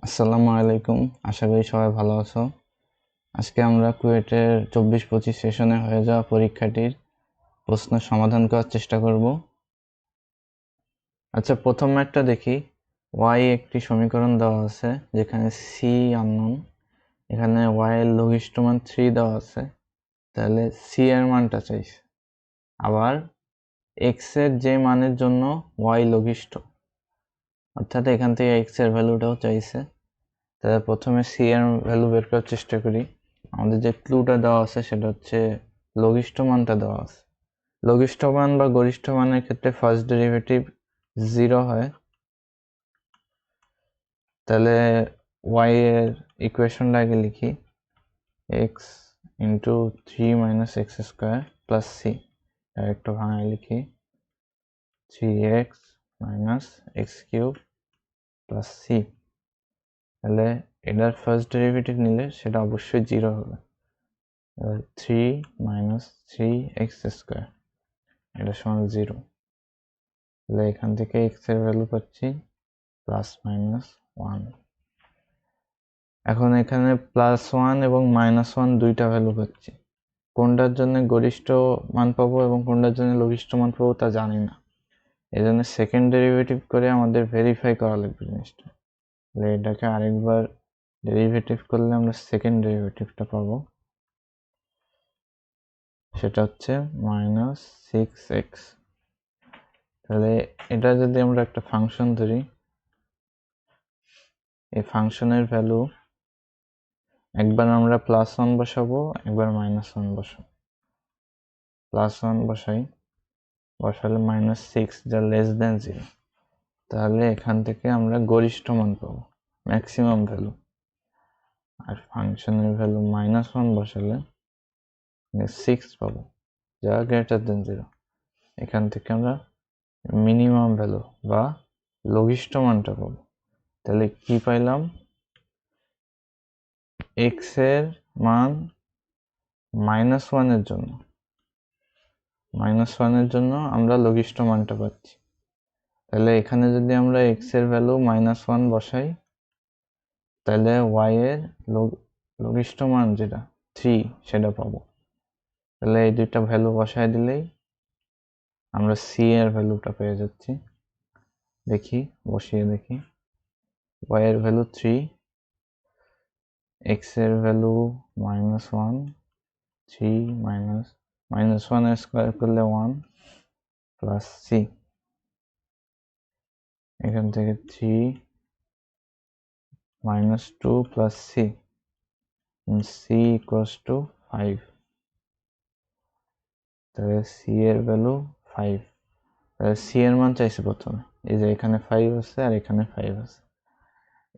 আসসালামু আলাইকুম, আশা করি সবাই ভালো আছো। আজকে আমরা কুয়েটের 24-25 সেশনে হয়ে যাওয়া পরীক্ষাটির প্রশ্ন সমাধান করার চেষ্টা করব। আচ্ছা, প্রথম ম্যাথটা দেখি। y একটি সমীকরণ দেওয়া আছে যেখানে c আননোন, এখানে y এর লঘিষ্ঠ মান 3 দেওয়া আছে, তাহলে c এর মানটা চাইছে। আবার x এর যে মানের জন্য y লঘিষ্ঠ, অর্থাৎ এখান থেকে x এর ভ্যালুটাও চাইছে। তাহলে প্রথমে c এর ভ্যালু বের করার চেষ্টা করি। আমাদের যে ক্লুটা দেওয়া আছে সেটা হচ্ছে লঘিষ্ঠ মানটা দেওয়া আছে। লঘিষ্ঠ মান বা গরিষ্ঠ মানের ক্ষেত্রে ফার্স্ট ডেরিভেটিভ 0 হয়। তাহলে y এর ইকুয়েশনটা আগে লিখি, x into 3 minus x square plus c. একটু ভাঙায় লিখি, 3x minus x cube plus c. তাহলে এটার ফার্স্ট ডেরিভেটিভ নিলে সেটা অবশ্যই 0 হবে। 3 মাইনাস 3x স্কোয়ার, এটা সমান 0। তাহলে এখান থেকে x এর ভ্যালু পাচ্ছি প্লাস মাইনাস 1। এখন এখানে প্লাস 1 এবং মাইনাস 1 দুইটা ভ্যালু পাচ্ছি। কোনটার জন্য গরিষ্ঠ মান পাবো এবং কোনটার জন্য লঘিষ্ঠ মান পাবো তা জানি না। এই জন্য সেকেন্ড ডেরিভেটিভ করে আমাদের ভেরিফাই করা লাগবে জিনিসটা। তাহলে এটাকে আরেকবার ডেরিভেটিভ করলে আমরা সেকেন্ড ডেরিভেটিভটা পাবো, সেটা হচ্ছে মাইনাস 6x। তাহলে এটা যদি আমরা একটা ফাংশন ধরি, এই ফাংশনের ভ্যালু একবার আমরা প্লাস 1 বসাবো, একবার মাইনাস 1 বসাবো। প্লাস 1 বসালে মাইনাস 6 যা লেস দেন 0। তাহলে এখান থেকে আমরা গরিষ্ঠ মান পাবো, ম্যাক্সিমাম ভ্যালু। আর ফাংশনের ভ্যালু মাইনাস 1 বসালে 6 পাবো, যা গ্রেটার দেন 0। এখান থেকে আমরা মিনিমাম ভ্যালু বা লঘিষ্ঠ মানটা পাবো। তাহলে কি পাইলাম, x এর মান মাইনাস 1 এর জন্য আমরা লঘিষ্ঠ মানটা পাচ্ছি। তাহলে এখানে যদি আমরা x এর ভ্যালু মাইনাস 1 বসাই, তাহলে y এর লঘিষ্ঠ মান যেটা 3 সেটা পাবো। তাহলে এই দুইটা ভ্যালু বসাই দিলেই আমরা c এর ভ্যালুটা পেয়ে যাচ্ছি। দেখি, বসিয়ে দেখি। y এর ভ্যালু 3, x এর ভ্যালু মাইনাস 1, 3 মাইনাস 1 এর স্কোয়ার করলে 1 প্লাস c। এখান থেকে 3 minus 2 plus c, c equals to 5। তাহলে c এর ভ্যালু 5। তাহলে c এর মান চাইছে প্রথমে, এই যে এখানে 5 আছে আর এখানে 5 আছে,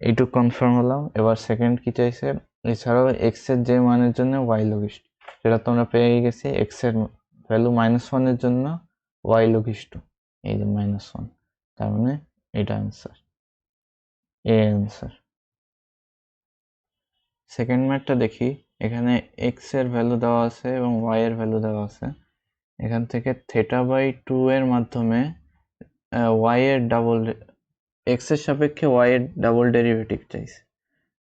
এইটুকু কনফার্ম হলাম। এবার সেকেন্ড কি চাইছে, এছাড়াও x এর যে মানের জন্য y লঘিষ্ঠ সেটা তো আমরা পেয়ে গেছি। x এর ভ্যালু মাইনাস 1 এর জন্য y লঘিষ্ঠ, এই যে মাইনাস 1। তার মানে এটা অ্যান্সার, এ অ্যান্সার। সেকেন্ড ম্যাথটা দেখি। এখানে x এর ভ্যালু দেওয়া আছে এবং y এর ভ্যালু দেওয়া আছে। এখান থেকে থেটা বাই 2 এর মাধ্যমে y এর ডাবল, x এর সাপেক্ষে y এর ডাবল ডেরিভেটিভ চাইছে।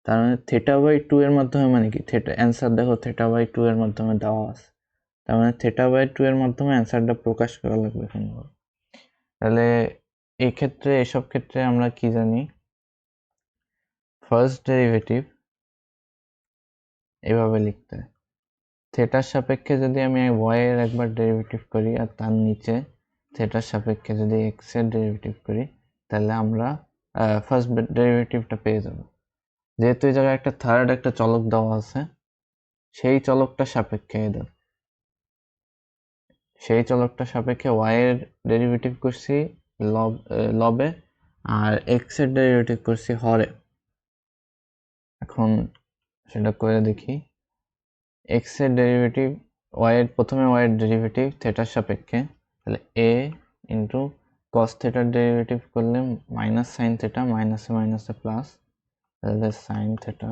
তার মানে থেটা বাই 2 এর মাধ্যমে, মানে কি থেটা অ্যান্সার দেখো থেটা বাই 2 এর মাধ্যমে দেওয়া আছে। তার মানে থেটা বাই 2 এর মাধ্যমে অ্যান্সারটা প্রকাশ করা লাগবে এখানে। তাহলে এই ক্ষেত্রে, এসব ক্ষেত্রে আমরা কি জানি, ফার্স্ট ডেরিভেটিভ এভাবে লিখতে হয়। থেটার সাপেক্ষে যদি আমি y এর একবার ডেরিভেটিভ করি আর তার নিচে থেটার সাপেক্ষে যদি x এর ডেরিভেটিভ করি, তাহলে আমরা ফার্স্ট ডেরিভেটিভটা পেয়ে যাব। যেহেতু এই জায়গায় একটা থার্ড একটা চলক দেওয়া আছে, সেই চলকটার সাপেক্ষে সেই চলকটার সাপেক্ষে y এর ডেরিভেটিভ করছি লবে, আর x এর ডেরিভেটিভ করছি হরে। এখন সেটা করে দেখি। x এর ডেরিভেটিভ, প্রথমে y এর ডেরিভেটিভ থেটার সাপেক্ষে, তাহলে a ইন্টু কস থেটার ডেরিভেটিভ করলে মাইনাস সাইন থেটা, মাইনাসে মাইনাসে প্লাস, তাহলে সাইন থেটা।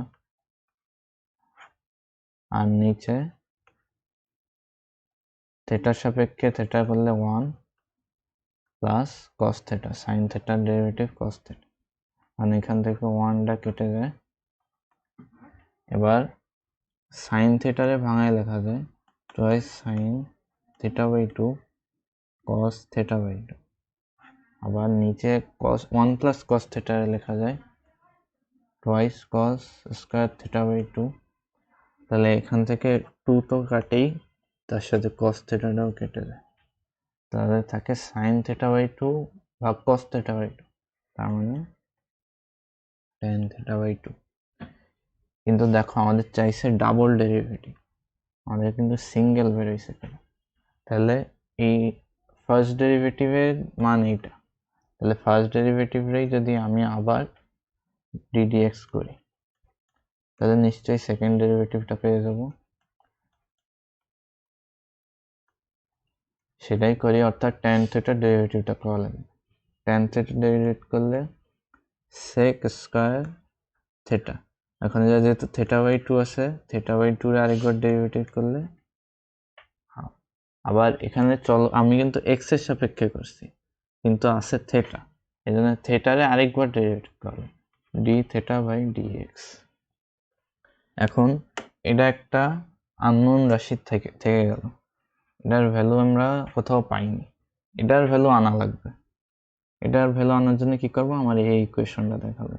আর নিচে থেটার সাপেক্ষে থেটা করলে 1 প্লাস কস থেটা, সাইন থেটার ডেরিভেটিভ কস থেটা। মানে এখান থেকে 1টা কেটে যায়। এবার সাইন থিটারে ভাঙায় লেখা যায় twice sine theta by 2 cos theta by 2। আবার নিচে cos 1 প্লাস কস থিটারে লেখা যায় twice cos square theta by 2। তাহলে এখান থেকে 2 তো কাটেই, তার সাথে কস থিটাটাও কেটে যায়। তাহলে থাকে সাইন থিটা বাই 2 ভাগ কস থিটা বাই 2, তার মানে tan থিটা বাই 2। কিন্তু দেখো আমাদের চাইছে ডাবল ডেরিভেটিভ, আমাদের কিন্তু সিঙ্গেল বেরোইছে কেন? তাহলে এই ফার্স্ট ডেরিভেটিভের মান এইটা, তাহলে ফার্স্ট ডেরিভেটিভেই যদি আমি আবার ddx করি তাহলে নিশ্চয়ই সেকেন্ড ডেরিভেটিভটা পেয়ে যাব। সেটাই করি, অর্থাৎ tan থিটার ডেরিভেটিভটা পাওয়া লাগবে। tan থিটা ডেরিভেট করলে sec স্কয়ার থিটা, এখন যেহেতু থিটা বাই 2 আছে, থিটা বাই 2 এর আরেকবার ডেরিভেটিভ করলে আবার এখানে চলো আমি কিন্তু এক্স এর সাপেক্ষে করছি, কিন্তু আছে থিটা, এই জন্য থিটারে আরেকবার ডেরিভেটিভ করবে ডি থিটা বাই ডিএক্স। এখন এটা একটা আননোন রাশি থেকে গেল, এটার ভ্যালু আমরা কোথাও পাইনি, এটার ভ্যালু আনা লাগবে। এটার ভ্যালু আনার জন্য কি করব, আমার এই ইকুয়েশনটা দেখাবো।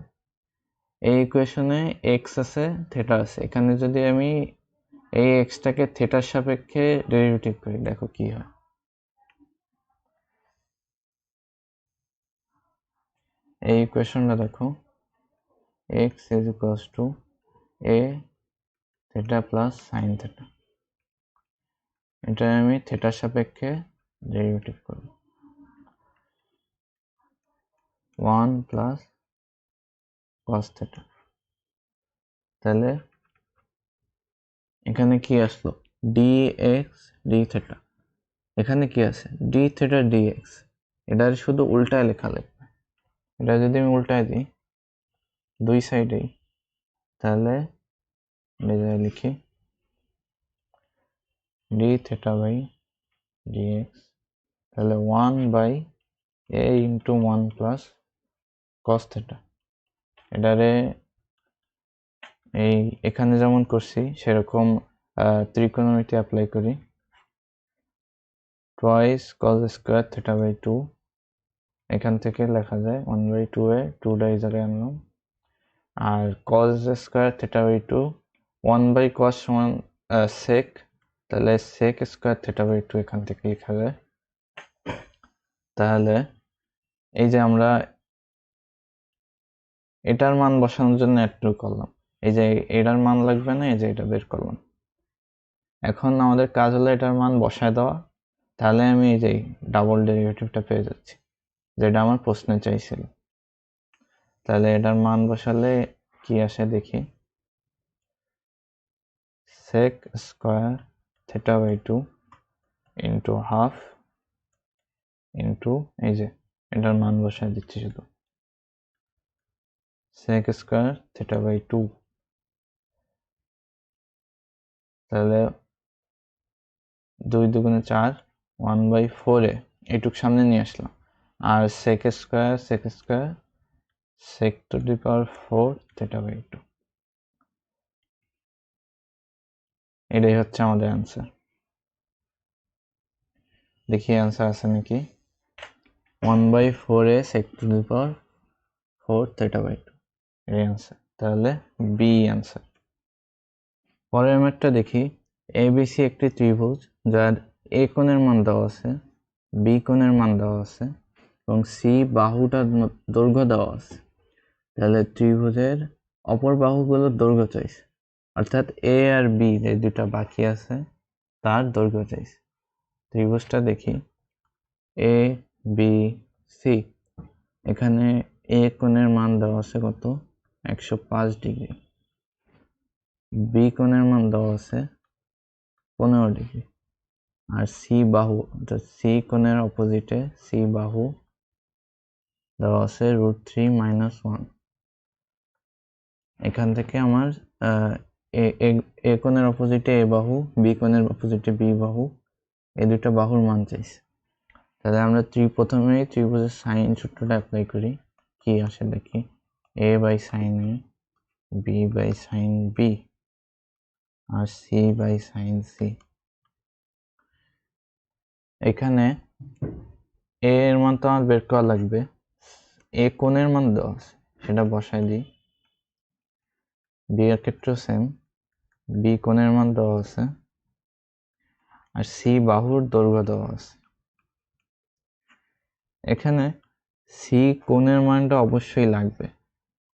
এই ইকুয়েশনে এক্স আছে থিটা আছে, এখানে যদি আমি এই এক্সটাকে থিটার সাপেক্ষে ডেরিভেটিভ করি দেখো কি হয়। এই ইকুয়েশনটা দেখো x is equals to a theta plus sin theta, এটা আমি থিটার সাপেক্ষে ডেরিভেটিভ করব 1 plus cos theta। তাহলে এখানে কি আসলো dx d theta, এখানে কি আছে d theta dx, এটার শুধু উল্টায় লেখা লাগবে। এটা যদি আমি উল্টায় দিই দুই সাইডেই, তাহলে এটা লিখি d theta by dx, তাহলে 1 by a into 1 plus cos theta। এটারে এই এখানে যেমন করছি সেরকম ত্রিকোণমিতি অ্যাপ্লাই করি, twice cos square theta by 2, এখান থেকে লেখা যায় 1 by 2 এ 2টা ইজারে আনলাম, আর cos square theta by 2 1 by cos সমান sec, তাহলে sec square theta by 2 এখান থেকে লেখা যায়। তাহলে এই যে আমরা এটার মান বসানোর জন্য একটু করলাম, এই যে এটার মান লাগবে না, এই যে এটা বের করলাম। এখন আমাদের কাজ হলো এটার মান বসায় দেওয়া, তাহলে আমি এই যে ডাবল ডেরিভেটিভটা পেয়ে যাচ্ছি যেটা আমার প্রশ্নে চাইছিল। তাহলে এটার মান বসালে কি আসে দেখি, sec square theta by 2 into half into এই যে এটার মান বসায় দিচ্ছি শুধু sec স্কয়ার থিটা বাই 2, তাহলে 2 দুগুণে 4 1 বাই 4 এ এইটুক সামনে নিয়ে আসলাম, আর sec square sec to the power 4 theta by 2, এটাই হচ্ছে আমাদের অ্যান্সার। দেখি অ্যান্সার আছে নাকি, 1 বাই 4 এ sec to the power 4 theta by 2 এর অ্যান্সার, তাহলে বি অ্যান্সার। পরের ম্যাথটা দেখি, এবিসি একটি ত্রিভুজ যার এ কোণের মান দেওয়া আছে, বি কোণের মান দেওয়া আছে এবং সি বাহুটার দৈর্ঘ্য দেওয়া আছে। তাহলে ত্রিভুজের অপর বাহুগুলোর দৈর্ঘ্য চাইছে, অর্থাৎ এ আর বি যে দুটা বাকি আছে তার দৈর্ঘ্য চাইছে। ত্রিভুজটা দেখি এ বি সি, এখানে এ কোণের মান দেওয়া আছে কত 105 ডিগ্রি, বি কোণের মান দেওয়া আছে 15 ডিগ্রি, আর সি বাহু অর্থাৎ সি কোণের অপোজিটে সি বাহু দেওয়া আছে √3 - 1। এখান থেকে আমার এ কোণের অপোজিটে এ বাহু, বি কোণের অপোজিটে বি বাহু, এই দুটো বাহুর মান চাইছে। তাহলে আমরা প্রথমেই ত্রিভুজের সাইন সূত্রটা অ্যাপ্লাই করি, কি আসে দেখি। a by sine a, b by sine b, আর c বাই সাইন c। এখানে a এর মান তো আমার বের করা লাগবে, a কোণের মান দেওয়া আছে সেটা বসাই দিই। b এর ক্ষেত্রেও সেম, b কোণের মান দেওয়া আছে, আর c বাহুর দৈর্ঘ্য দেওয়া আছে। এখানে c কোণের মানটা অবশ্যই লাগবে,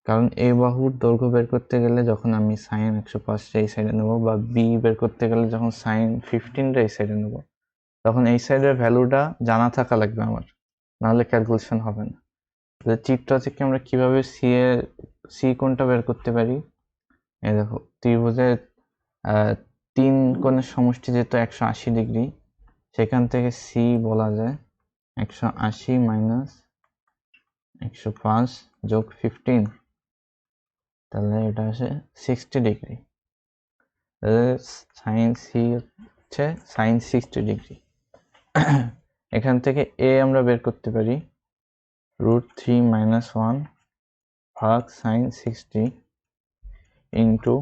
কারণ a বাহুর দৈর্ঘ্য বের করতে গেলে যখন আমি সাইন 105 এই সাইডে নেব, বা b বের করতে গেলে যখন সাইন 15 এই সাইডে নেব, তখন এই সাইডের ভ্যালুটা জানা থাকা লাগবে আমার, নাহলে ক্যালকুলেশন হবে না। চিত্র থেকে আমরা কিভাবে সি কোণটা বের করতে পারি, এই দেখো ত্রিভুজের 3 কোণের সমষ্টি যেহেতু 180 ডিগ্রি, সেখান থেকে সি বলা যায় 180 মাইনাস 105 যোগ 15, তাহলে এটা আসে 60 ডিগ্রি। সাইন সি হচ্ছে সাইন 60 ডিগ্রি। এখান থেকে এ আমরা বের করতে পারি √3 - 1 ভাগ সাইন 60 ইন্টু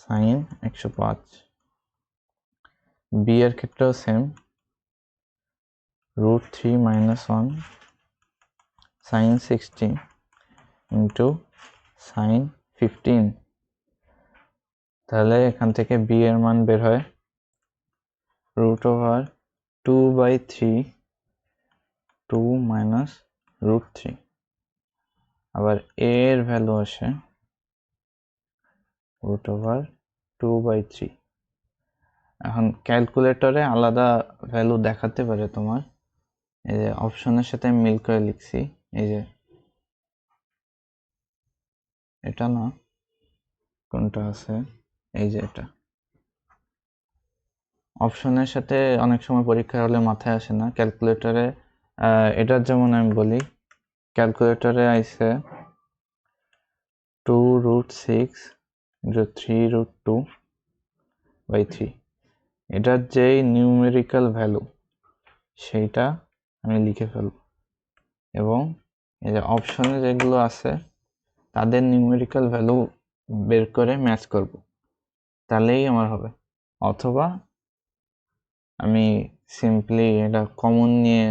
সাইন 105। বি এর ক্ষেত্রেও সেম, √3 - 1 সাইন 60 ইন্টু সাইন 15। তাহলে এখান থেকে বি এর মান বের হয় √2/3 2 মাইনাস √3। আবার এ এর ভ্যালু আসে √2/3। এখন ক্যালকুলেটরে আলাদা ভ্যালু দেখাতে পারে তোমার, এই যে অপশনের সাথে আমি মিল করে লিখছি, এই যে এটা না, কোনটা আছে, এই যে এটা অপশনের সাথে অনেক সময় পরীক্ষা হলে মাথায় আসে না, ক্যালকুলেটরে এটার যেমন আমি বলি, ক্যালকুলেটরে আইছে 2√6 × 3√2/3। এটার যেই নিউমেরিক্যাল ভ্যালু সেইটা আমি লিখে ফেলব, এবং এই যে অপশনে যেগুলো আছে তাদের নিউমেরিক্যাল ভ্যালু বের করে ম্যাচ করব, তাহলেই আমার হবে। অথবা আমি সিম্পলি এটা কমন নিয়ে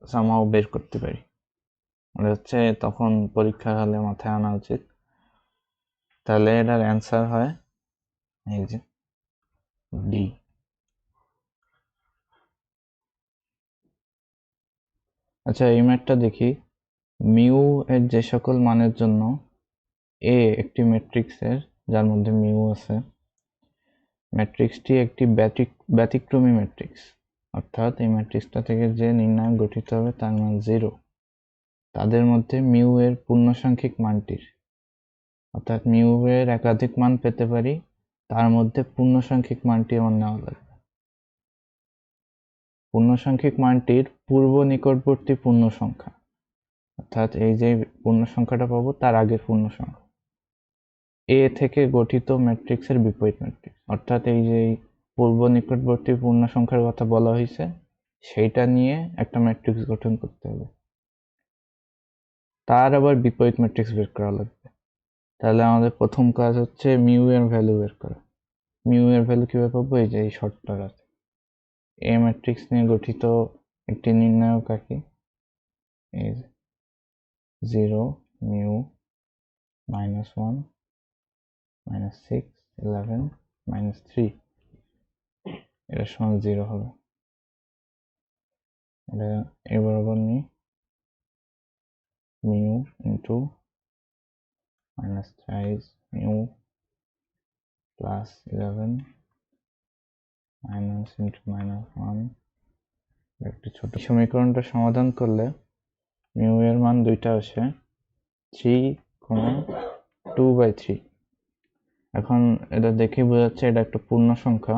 সামহাও বের করতে পারি, মানে হচ্ছে তখন পরীক্ষার হলে মাথায় আনা উচিত। তাহলে এটার অ্যান্সার হয় এই যে ডি। আচ্ছা, এই ম্যাথটা দেখি। মিউ এর যে সকল মানের জন্য এ একটি ম্যাট্রিক্সের যার মধ্যে মিউ আছে, ম্যাট্রিক্সটি একটি ব্যতিক্রমী ম্যাট্রিক্স, অর্থাৎ এই ম্যাট্রিক্সটা থেকে যে নির্ণায়ক গঠিত হবে তার মান 0, তাদের মধ্যে মিউ এর পূর্ণসাংখ্যিক মানটির, অর্থাৎ মিউ এর একাধিক মান পেতে পারি, তার মধ্যে পূর্ণসাংখ্যিক মানটি আমার নেওয়া লাগবে। পূর্ণসাংখ্যিক মানটির পূর্ব নিকটবর্তী পূর্ণ সংখ্যা, অর্থাৎ এই যে পূর্ণ সংখ্যাটা পাবো তার আগের পূর্ণ সংখ্যা, এ থেকে গঠিত ম্যাট্রিক্সের বিপরীত ম্যাট্রিক্স, অর্থাৎ এই যে পূর্ব নিকটবর্তী পূর্ণ সংখ্যার কথা বলা হয়েছে সেইটা নিয়ে একটা ম্যাট্রিক্স গঠন করতে হবে, তার আবার বিপরীত ম্যাট্রিক্স বের করা লাগবে। তাহলে আমাদের প্রথম কাজ হচ্ছে মিউ এর ভ্যালু বের করা। মিউ এর ভ্যালু কিভাবে পাবো, এই যে এই শর্টটার আছে, এ ম্যাট্রিক্স নিয়ে গঠিত একটি নির্ণায়ক আঁকি, এই 0 মিউ -1 -6 11 -3, এটা সমান 0 হবে। এটা এই বরাবর নিই, mu into -3 mu +11 minus into -1, একটি ছোট সমীকরণটা সমাধান করলে মিউ এর মান দুইটা আসে 3,2/3। এখন এটা দেখে বোঝা যাচ্ছে এটা একটা পূর্ণ সংখ্যা,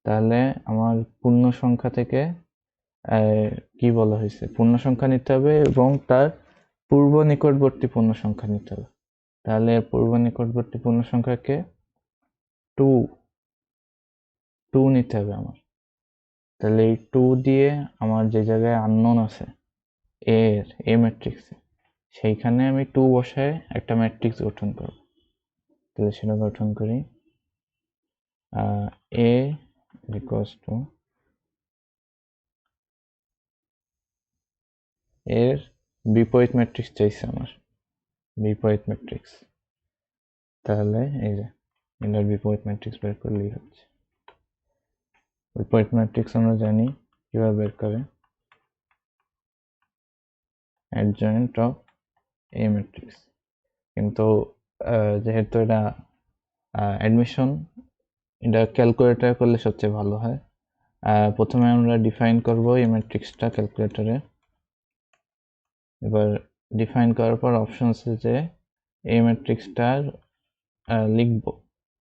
তাহলে আমার পূর্ণ সংখ্যা থেকে কি বলা হয়েছে, পূর্ণ সংখ্যা নিতে হবে এবং তার পূর্ব নিকটবর্তী পূর্ণ সংখ্যা নিতে হবে। তাহলে পূর্ব নিকটবর্তী পূর্ণ সংখ্যাকে 2 নিতে হবে আমার। তাহলে এই 2 দিয়ে আমার যে জায়গায় আননোন আছে এ ম্যাট্রিক্সে, সেইখানে আমি 2 বসায় একটা ম্যাট্রিক্স গঠন করব। তাহলে সেটা গঠন করি। A equals to এর বিপরীত ম্যাট্রিক্স চাইছে আমার, বিপরীত ম্যাট্রিক্স। তাহলে এই যে এটার বিপরীত ম্যাট্রিক্স বের করলেই হচ্ছে। বিপরীত ম্যাট্রিক্স আমরা জানি কিভাবে বের করে, অ্যাডজয়েন্ট অফ এ ম্যাট্রিক্স। কিন্তু যেহেতু এটা অ্যাডমিশন, এটা ক্যালকুলেটর করলে সবচেয়ে ভালো হয়। প্রথমে আমরা ডিফাইন করব এই ম্যাট্রিক্সটা ক্যালকুলেটরে। এবার ডিফাইন করার পর অপশনসে যে এই ম্যাট্রিক্সটার লিখবো,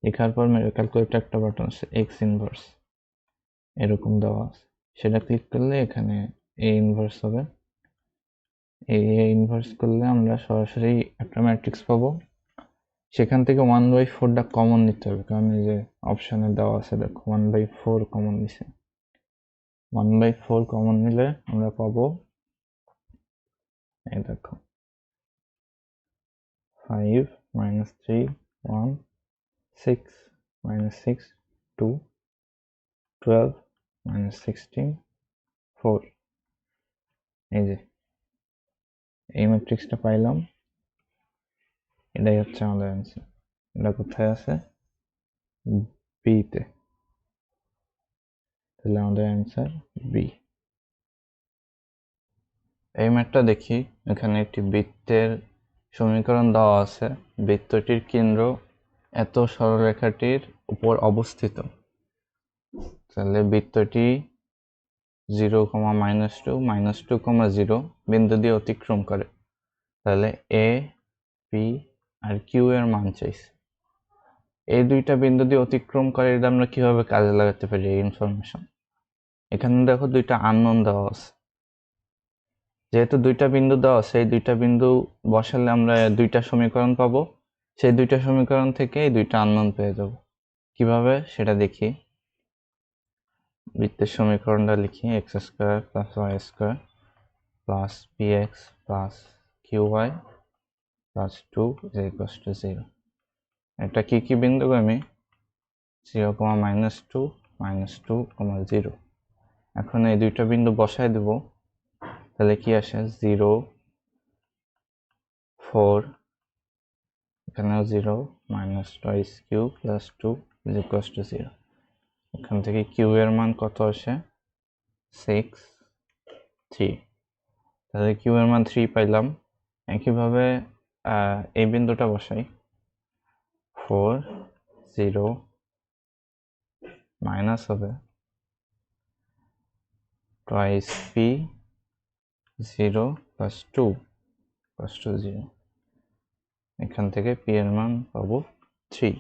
লেখার পর ক্যালকুলেটর একটা বাটন আছে এক্স ইনভার্স এরকম দেওয়া আছে, সেটা ক্লিক করলে এখানে এ ইনভার্স হবে। এই এ ইনভার্স করলে আমরা সরাসরি একটা ম্যাট্রিক্স পাবো। সেখান থেকে 1/4টা কমন নিতে হবে, কারণ এই যে অপশনে দেওয়া আছে দেখো 1/4 কমন নিছে। 1/4 কমন নিলে আমরা পাবো, এই দেখো 5 - 3 1 6 - 6 2 12 - 16 4। এই যে এই ম্যাট্রিক্সটা পাইলাম, এটাই হচ্ছে আমাদের অ্যান্সার। এটা কোথায় আছে? বি তে। তাহলে আমাদের অ্যান্সার বি। এই ম্যাথটা দেখি। এখানে একটি বৃত্তের সমীকরণ দেওয়া আছে। বৃত্তটির কেন্দ্র এত সরলরেখাটির উপর অবস্থিত। তাহলে বৃত্তটি 0, -2, -2, 0 বিন্দু দিয়ে অতিক্রম করে। তাহলে এ, পি আর কিউ এর মান চাইছে। এই দুইটা বিন্দু দিয়ে অতিক্রম করে, এটা আমরা কিভাবে কাজে লাগাতে পারি এই ইনফরমেশন? এখানে দেখো দুইটা আননোন দেওয়া আছে। যেহেতু দুইটা বিন্দু দেওয়া আছে, এই দুইটা বিন্দু বসালে আমরা দুইটা সমীকরণ পাবো। সেই দুইটা সমীকরণ থেকে এই দুইটা আননোন পেয়ে যাব। কিভাবে সেটা দেখি। বৃত্তের সমীকরণটা লিখি, x² + y² + px + qy + 2 = 0। এটা কি কি বিন্দু আমি 0, -2, -2, 0। এখন এই দুইটা বিন্দু বসায় দেব। তাহলে কি আসে? 0 4, এখানেও 0 -2 + 2 = 0। এখান থেকে কিউ এর মান কত আসে? 6 3। তাহলে কিউ এর মান 3 পাইলাম। একইভাবে এই বিন্দুটা বসাই, 4 0 মাইনাস হবে twice p 0 + 2 = 0। এখান থেকে p এর মান পাবো 3।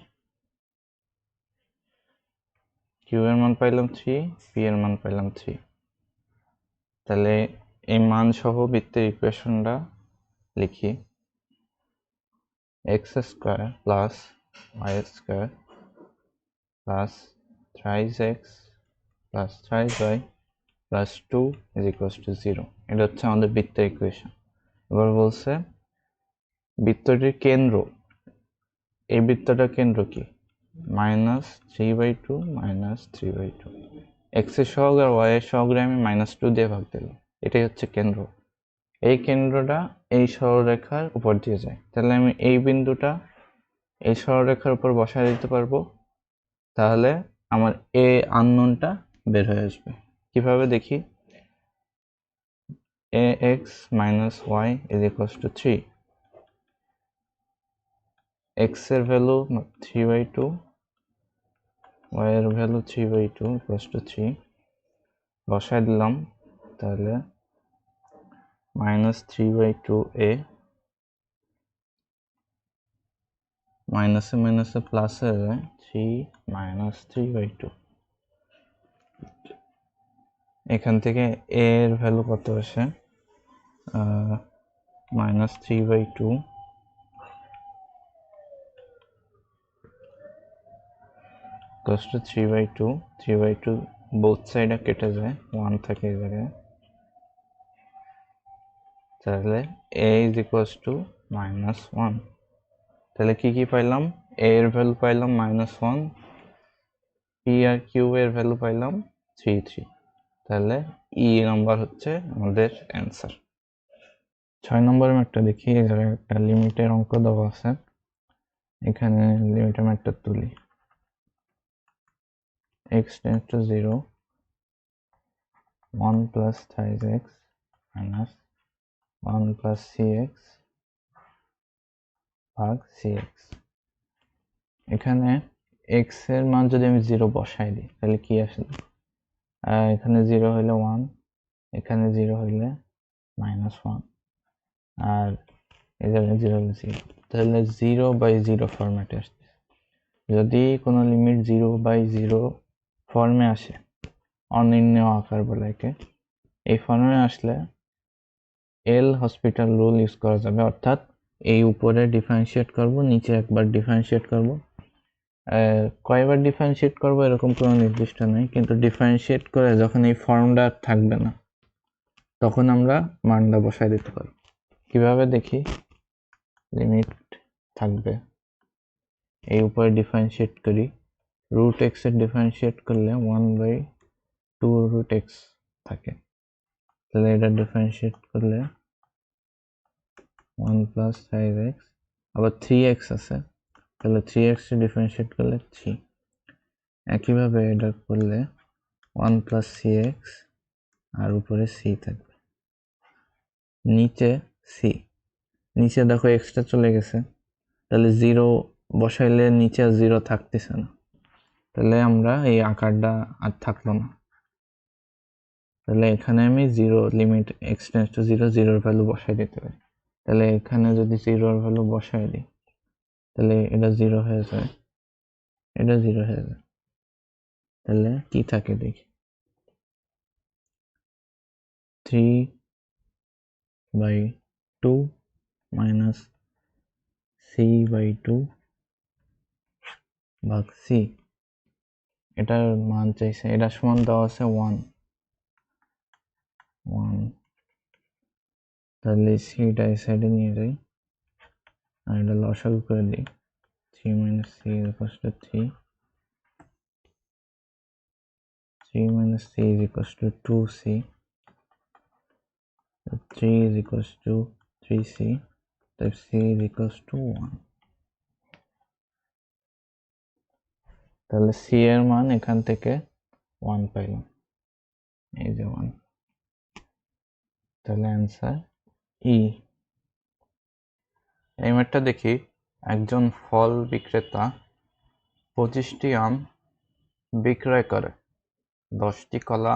কিউ এর মান পাইলাম 3, p এর মান পাইলাম 3। তাহলে এই মান সহ বৃত্তের ইকুয়েশনটা লিখি, x² + y² + thrice x + thrice y + 2 = 0। এটা হচ্ছে আমাদের বৃত্তের ইকুয়েশন। এবার বলছে বৃত্তটির কেন্দ্র, এই বৃত্তটার কেন্দ্র কি? -3/2 -3/2। x এর সহগ আর y এর সহগরে আমি -2 দিয়ে ভাগ দিলাম। এটাই হচ্ছে কেন্দ্র। এই কেন্দ্রটা এই সরলরেখার উপর দিয়ে যায়। তাহলে আমি এই বিন্দুটা এই সরলরেখার উপর বসায় দিতে পারবো। তাহলে আমার এ আননোনটা বের হয়ে আসবে। কিভাবে দেখি? ax - y = 3। x এর ভ্যালু 3/2, y এর ভ্যালু 3/2 = 3 বসায় দিলাম। তাহলে -3/2a, মাইনাসে মাইনাসে প্লাস হয়ে যায়, 3 - 3/2। এখান থেকে a এর ভ্যালু কত আসে? -3/2 = 3/2। 3/2 বোথ সাইডে কেটে যায়, 1 থাকে এই জায়গায়। তাহলে a ইজ ইকুয়ালস টু -1। তাহলে কি পাইলাম? a এর ভ্যালু পাইলাম -1, p আর q এর ভ্যালু পাইলাম 3। তাহলে ই নাম্বার হচ্ছে আমাদের অ্যান্সার। 6 নম্বর ম্যাথটা দেখি। এখানে একটা লিমিটের অঙ্ক দেওয়া আছে, এখানে লিমিটের ম্যাথটা তুলি। x tends to 0, 1 plus thighs x minus 1 plus cx ভাগ cx। এখানে x এর মান যদি আমি 0 বসাই দিই তাহলে কি আসলে? এখানে 0 হইলে 1, এখানে 0 হইলে -1, আর এখানে 0 হইলে 0। তাহলে 0/0 ফরম্যাটে আসছে। যদি কোনো লিমিট 0/0 ফর্মে আসে, অনির্ণেয় আকার বলে একে, এই ফর্মে আসলে এল হসপিটাল রুল ইউজ করা যাবে, অর্থাৎ এই উপরে ডিফারেন্সিয়েট করব, নিচে একবার ডিফারেন্সিয়েট করব। কয়বার ডিফারেন্সিয়েট করব এরকম কোনো নির্দিষ্ট নেই, কিন্তু ডিফারেন্সিয়েট করে যখন এই ফর্মটা থাকবে না তখন আমরা মানটা বসায় দিতে পারি। কিভাবে দেখি? লিমিট থাকবে, এই উপরে ডিফারেন্সিয়েট করি, রুট এক্স এর ডিফারেন্সিয়েট করলে 1/2 রুট এক্স থাকে। তাহলে এটা ডিফারেন্সিয়েট করলে 1 প্লাস 5x, আবার 3x আছে, তাহলে 3x এর ডিফারেন্সিয়েট করলে 3। একইভাবে এটা করলে 1 প্লাস cx আর উপরে c থাকবে, নিচে c, নিচে দেখো এক্সটা চলে গেছে, তাহলে 0 বসাইলে নিচে 0 থাকতেছে না, তাহলে আমরা এই আকারটা আর থাকলো না। তাহলে এখানে আমি 0 limit x tends to 0, 0 value বসাই দিতে পারি। তাহলে এখানে যদি 0 ভ্যালু বসাই দিই তাহলে এটা 0 হয়ে যায়, এটা 0 হয়ে যায়। তাহলে কি থাকে দেখি, 3/2 মাইনাস c/2 ভাগ c। এটার মান চাইছে, এটা সমান দেওয়া আছে 1। তাহলে সিটা এই সাইডে নিয়ে যাই আর এটা লসাগু করে দিই। 3 minus c is equals to 3, 3 minus c is equals to 2c, 3 is equals to 3c, তাই c is equals to 1। তাহলে c এর মান এখান থেকে 1 পাইলাম, এই যে 1। তাহলে অ্যান্সার ই। এই ম্যাথটা দেখি। একজন ফল বিক্রেতা 25টি আম বিক্রয় করে, 10টি কলা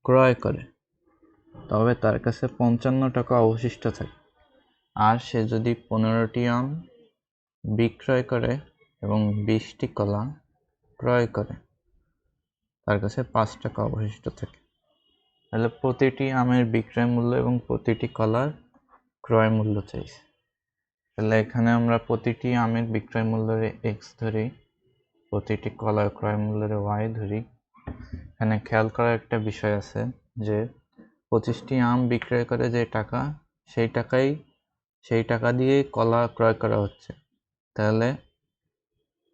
ক্রয় করে, তবে তার কাছে 55 টাকা অবশিষ্ট থাকে। আর সে যদি 15টি আম বিক্রয় করে এবং 20টি কলা ক্রয় করে, তার কাছে 5 টাকা অবশিষ্ট থাকে। তাহলে প্রতিটি আমের বিক্রয় মূল্য এবং প্রতিটি কলার ক্রয় মূল্য চাইছে। তাহলে এখানে আমরা প্রতিটি আমের বিক্রয় মূল্যের x ধরি, প্রতিটি কলার ক্রয় মূল্যের y ধরি। এখানে খেয়াল করার একটা বিষয় আছে যে 25টি আম বিক্রয় করে যে টাকা, সেই টাকা দিয়ে কলা ক্রয় করা হচ্ছে। তাহলে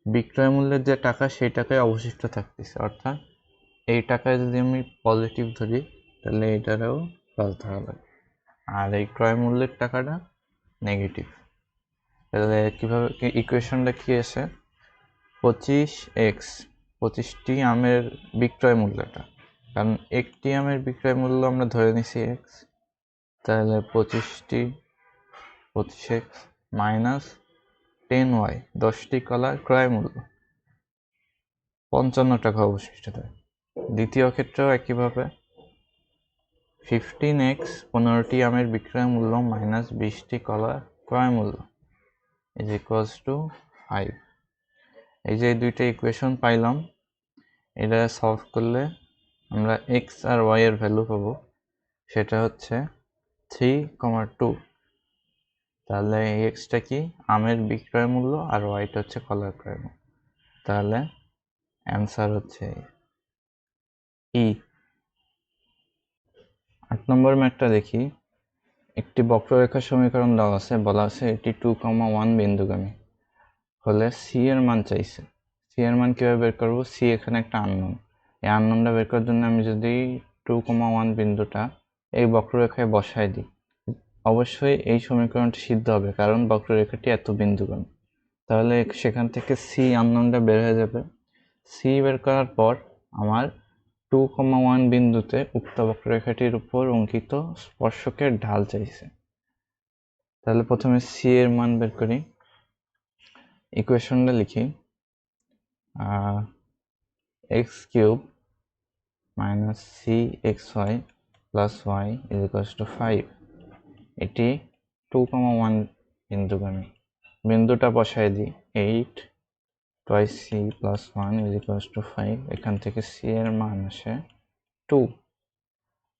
বিক্রয় মূল্যের যে টাকা সেই টাকায় অবশিষ্ট থাকতেছে, অর্থাৎ এই টাকায় যদি আমি পজিটিভ ধরি তাহলে এটারও প্লাস ধরা লাগে, আর এই ক্রয় মূল্যের টাকাটা নেগেটিভ। তাহলে কিভাবে ইকুয়েশনটা কি আছে? 25x, 25টি আমের বিক্রয় মূল্যটা, কারণ একটি আমের বিক্রয় মূল্য আমরা ধরে নিছি x, তাহলে 25x মাইনাস 10y, 10টি কলার ক্রয় মূল্য 55 টাকা অবশিষ্ট থাকে। দ্বিতীয় ক্ষেত্রেও একইভাবে 15x, 15টি আমের বিক্রয় মূল্য মাইনাস 20টি কলার ক্রয় মূল্য ইজ ইকুয়ালস টু 5। এই যে দুইটা ইকুয়েশন পাইলাম, এটা সলভ করলে আমরা x আর y এর ভ্যালু পাবো, সেটা হচ্ছে 3,2। তাহলে এই এক্সটা কি? আমের বিক্রয় মূল্য, আর ওয়াইটা হচ্ছে কলার ক্রয় মূল্য। তাহলে অ্যান্সার হচ্ছে ই। 8 নম্বর ম্যাথটা দেখি। একটি বক্ররেখা সমীকরণ দেওয়া আছে, বলা আছে এটি 2,1 বিন্দুগামী হলে সি এর মান চাইছে। সি এর মান কিভাবে বের করবো? সি এখানে একটা আননোন, এই আননোনটা বের করার জন্য আমি যদি 2,1 বিন্দুটা এই বক্ররেখায় বসায় দিই, অবশ্যই এই সমীকরণটি সিদ্ধ হবে, কারণ বক্ররেখাটি এত বিন্দুগামী। তাহলে সেখান থেকে সি আননোনটা বের হয়ে যাবে। সি বের করার পর আমার 2,1 বিন্দুতে উক্ত বক্ররেখাটির উপর অঙ্কিত স্পর্শকের ঢাল চাইছে। তাহলে প্রথমে সি এর মান বের করি, ইকুয়েশনটা লিখি, x cube minus c x y plus y is equals to 5। এটি 2,1 বিন্দুগামী। বিন্দুটা বসায় দিই, 8 twice c plus 1 is equals to 5। এখান থেকে সি এর মান আসে 2।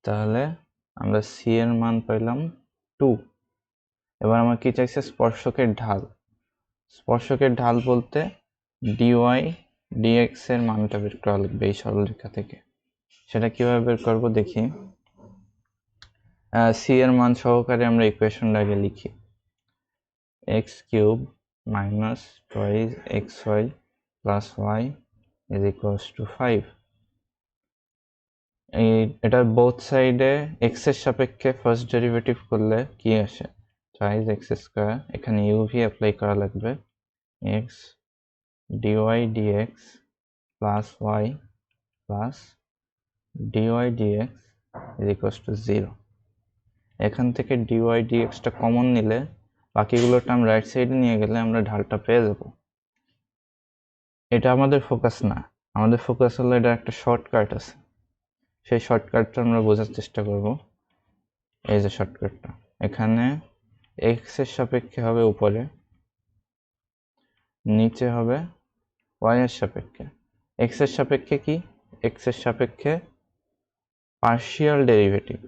তাহলে আমরা সি এর মান পাইলাম 2। এবার আমার কি চাইছে? স্পর্শকের ঢাল। স্পর্শকের ঢাল বলতে ডিওয়াই ডিএক্স এর মানটা বের করা লাগবে এই সরলরেখা থেকে। সেটা কিভাবে বের করব দেখি। সি এর মান সহকারে আমরা ইকুয়েশনটা আগে লিখি, x cube minus twice x y plus y is equals to 5। এটা বোথ সাইডে এক্স এর সাপেক্ষে ফার্স্ট ডেরিভেটিভ করলে কি আসে? টুয়াইস এক্স স্কোয়ার, এখানে ইউভি অ্যাপ্লাই করা লাগবে, x dy dx plus y plus dy dx is equals to 0। এখান থেকে ডিওয়াই ডিএক্সটা কমন নিলে বাকিগুলো টার্ম রাইট সাইডে নিয়ে গেলে আমরা ঢালটা পেয়ে যাব। এটা আমাদের ফোকাস না, আমাদের ফোকাস হলো এটা একটা শর্টকাট আছে, সেই শর্টকাটটা আমরা বোঝার চেষ্টা করব। এই যে শর্টকাটটা, এখানে এক্স এর সাপেক্ষে হবে উপরে, নিচে হবে ওয়াই এর সাপেক্ষে। এক্স এর সাপেক্ষে কি? এক্স এর সাপেক্ষে পার্শিয়াল ডেরিভেটিভ।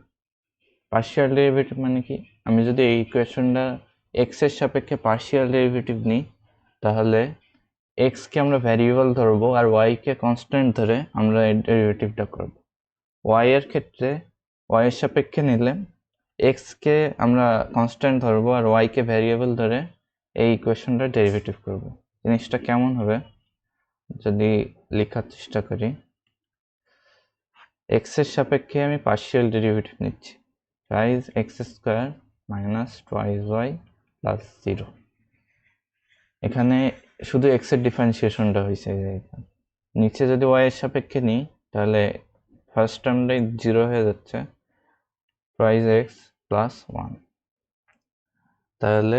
পার্শিয়াল ডেরিভেটিভ মানে কি? আমি যদি এই ইকুয়েশনটা এক্স এর সাপেক্ষে পার্শিয়াল ডেরিভেটিভ নিই, তাহলে এক্স কে আমরা ভ্যারিয়েবল ধরবো আর ওয়াই কে কনস্ট্যান্ট ধরে আমরা এই ডেরিভেটিভটা করব। ওয়াই এর ক্ষেত্রে ওয়াই এর সাপেক্ষে নিলে এক্স কে আমরা কনস্ট্যান্ট ধরবো আর ওয়াই কে ভ্যারিয়েবল ধরে এই ইকুয়েশনটা ডেরিভেটিভ করব। জিনিসটা কেমন হবে যদি লেখার চেষ্টা করি, এক্স এর সাপেক্ষে আমি পার্শিয়াল ডেরিভেটিভ নিচ্ছি, রাইজ x square minus twice y plus 0। এখানে শুধু এক্স এর ডিফারেন্সিয়েশনটা হয়েছে। নিচে যদি ওয়াই এর সাপেক্ষে নিই তাহলে ফার্স্ট টার্মটাই 0 হয়ে যাচ্ছে, টুয়াইস এক্স প্লাস 1। তাহলে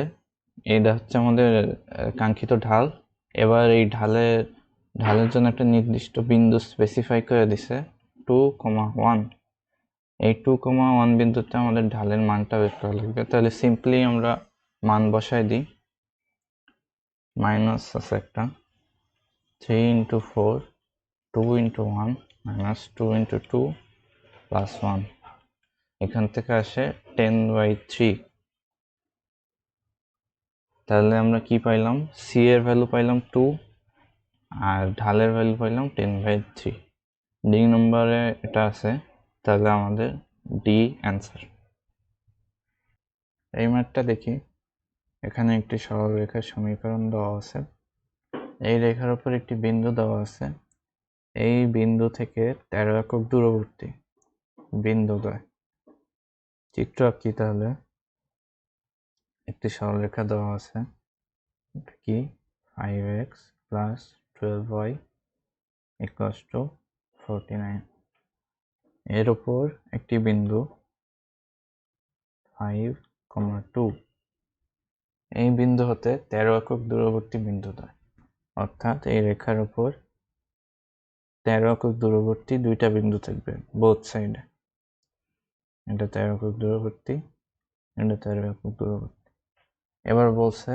এইটা হচ্ছে আমাদের কাঙ্ক্ষিত ঢাল। এবার এই ঢালের জন্য একটা নির্দিষ্ট বিন্দু স্পেসিফাই করে দিছে 2,1। এই 2,1 বিন্দুতে আমাদের ঢালের মানটা বের করা লাগবে। তাহলে সিম্পলি আমরা মান বসাই দিই, মাইনাস আছে একটা, 3 into 4 2 into 1 minus 2 into 2 plus 1। এখান থেকে আসে 10/3। তাহলে আমরা কি পাইলাম? সি এর ভ্যালু পাইলাম 2 আর ঢালের ভ্যালু পাইলাম 10/3। ডি নম্বরে এটা আছে, তাহলে আমাদের ডি অ্যান্সার। এই ম্যাথটা দেখি, এখানে একটি সরল রেখার সমীকরণ দেওয়া আছে, এই রেখার উপর একটি বিন্দু দেওয়া আছে, এই বিন্দু থেকে 13 একক দূরবর্তী বিন্দুদ্বয় চিত্র আঁকি। তাহলে একটি সরলরেখা দেওয়া আছে, এটা কি 5x plus 12y equals to 49। এর উপর একটি বিন্দু 5,2, এই বিন্দু হতে 13 একক দূরবর্তী বিন্দুদ্বয়, অর্থাৎ এই রেখার উপর 13 একক দূরবর্তী দুইটা বিন্দু থাকবে বোথ সাইডে। এটা 13 একক দূরবর্তী, এটা 13 একক দূরবর্তী। এবার বলছে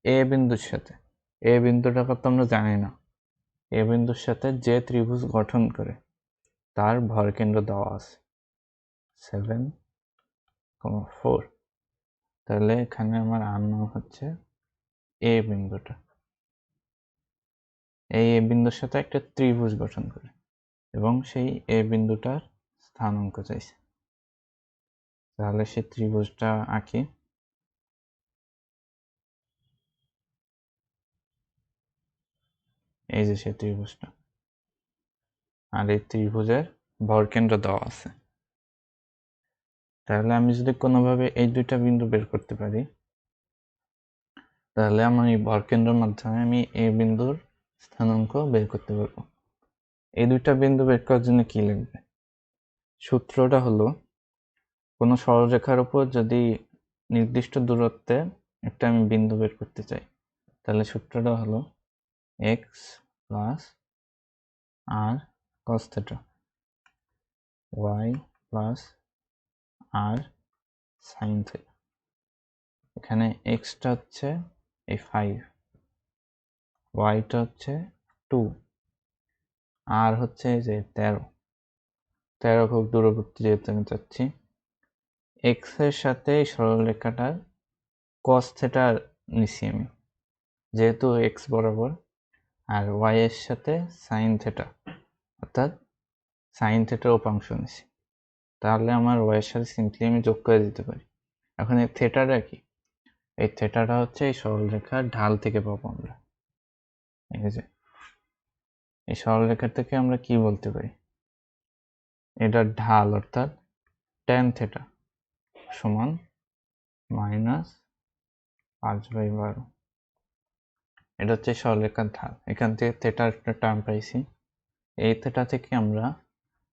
এ বিন্দুর সাথে, এ বিন্দুটা কত আমরা জানি না, এ বিন্দুর সাথে যে ত্রিভুজ গঠন করে তার ভরকেন্দ্র দেওয়া আছে 7,4। তাহলে এখানে আমার আননোন হচ্ছে এ বিন্দুটা, এই এ বিন্দুর সাথে একটা ত্রিভুজ গঠন করে এবং সেই এ বিন্দুটার স্থানাঙ্ক চাইছে। তাহলে সে ত্রিভুজটা আঁকি। এই যে সে ত্রিভুজটা, আর এই ত্রিভুজের ভরকেন্দ্র দেওয়া আছে। তাহলে আমি যদি কোনোভাবে এই দুইটা বিন্দু বের করতে পারি, তাহলে আমার এই ভরকেন্দ্রের মাধ্যমে আমি এই বিন্দুর স্থানাঙ্ক বের করতে পারবো। এই দুইটা বিন্দু বের করার জন্য কি লাগবে? সূত্রটা হলো, কোনো সরলরেখার উপর যদি নির্দিষ্ট দূরত্বে একটা আমি বিন্দু বের করতে চাই, তাহলে সূত্রটা হলো x প্লাস আর cos θ, y প্লাস আর sin θ। এখানে এক্সটা হচ্ছে এই 5, ওয়াইটা হচ্ছে 2, আর হচ্ছে এই যে 13 একক দূরবর্তী যেহেতু আমি চাচ্ছি। এক্স এর সাথে এই সরলরেখাটার cos θ নিছি আমি, যেহেতু এক্স বরাবর, আর ওয়াই এর সাথে sin θ, অর্থাৎ sin θ উপাংশ নিছি। তাহলে আমার ওয়াই এর সাথে সিম্পলি আমি যোগ করে দিতে পারি। এখন এই থেটাটা কি? এই থেটাটা হচ্ছে এই সরলরেখার ঢাল থেকে পাবো আমরা। এই যে এই সরলরেখা থেকে আমরা কি বলতে পারি? এটার ঢাল অর্থাৎ tan θ সমান -5/12। এটা হচ্ছে সরলরেখার ঢাল। এখান থেকে থেটার একটা টার্ম পাইছি। এই থেটা থেকে আমরা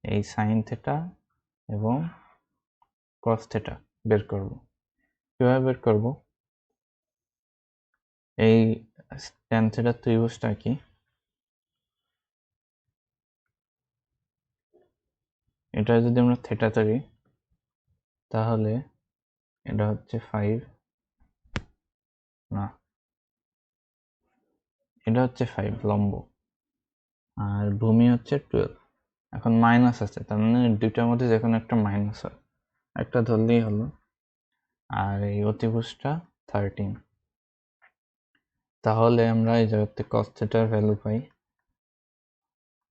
এই sin θ এবং cos θ বের করব। কিভাবে বের করব? এই tan θ ত্রিভুজটা কি? এটা যদি আমরা থেটা ধরি, তাহলে এটা হচ্ছে 5, না এটা হচ্ছে 5 লম্ব, আর ভূমি হচ্ছে 12। এখন মাইনাস আছে, তার মানে দুইটার মধ্যে যে কোনো একটা মাইনাস হয়, একটা ধরলেই হলো। আর এই অতিভুজটা 13। তাহলে আমরা এই জায়গাতে cos θ এর ভ্যালু পাই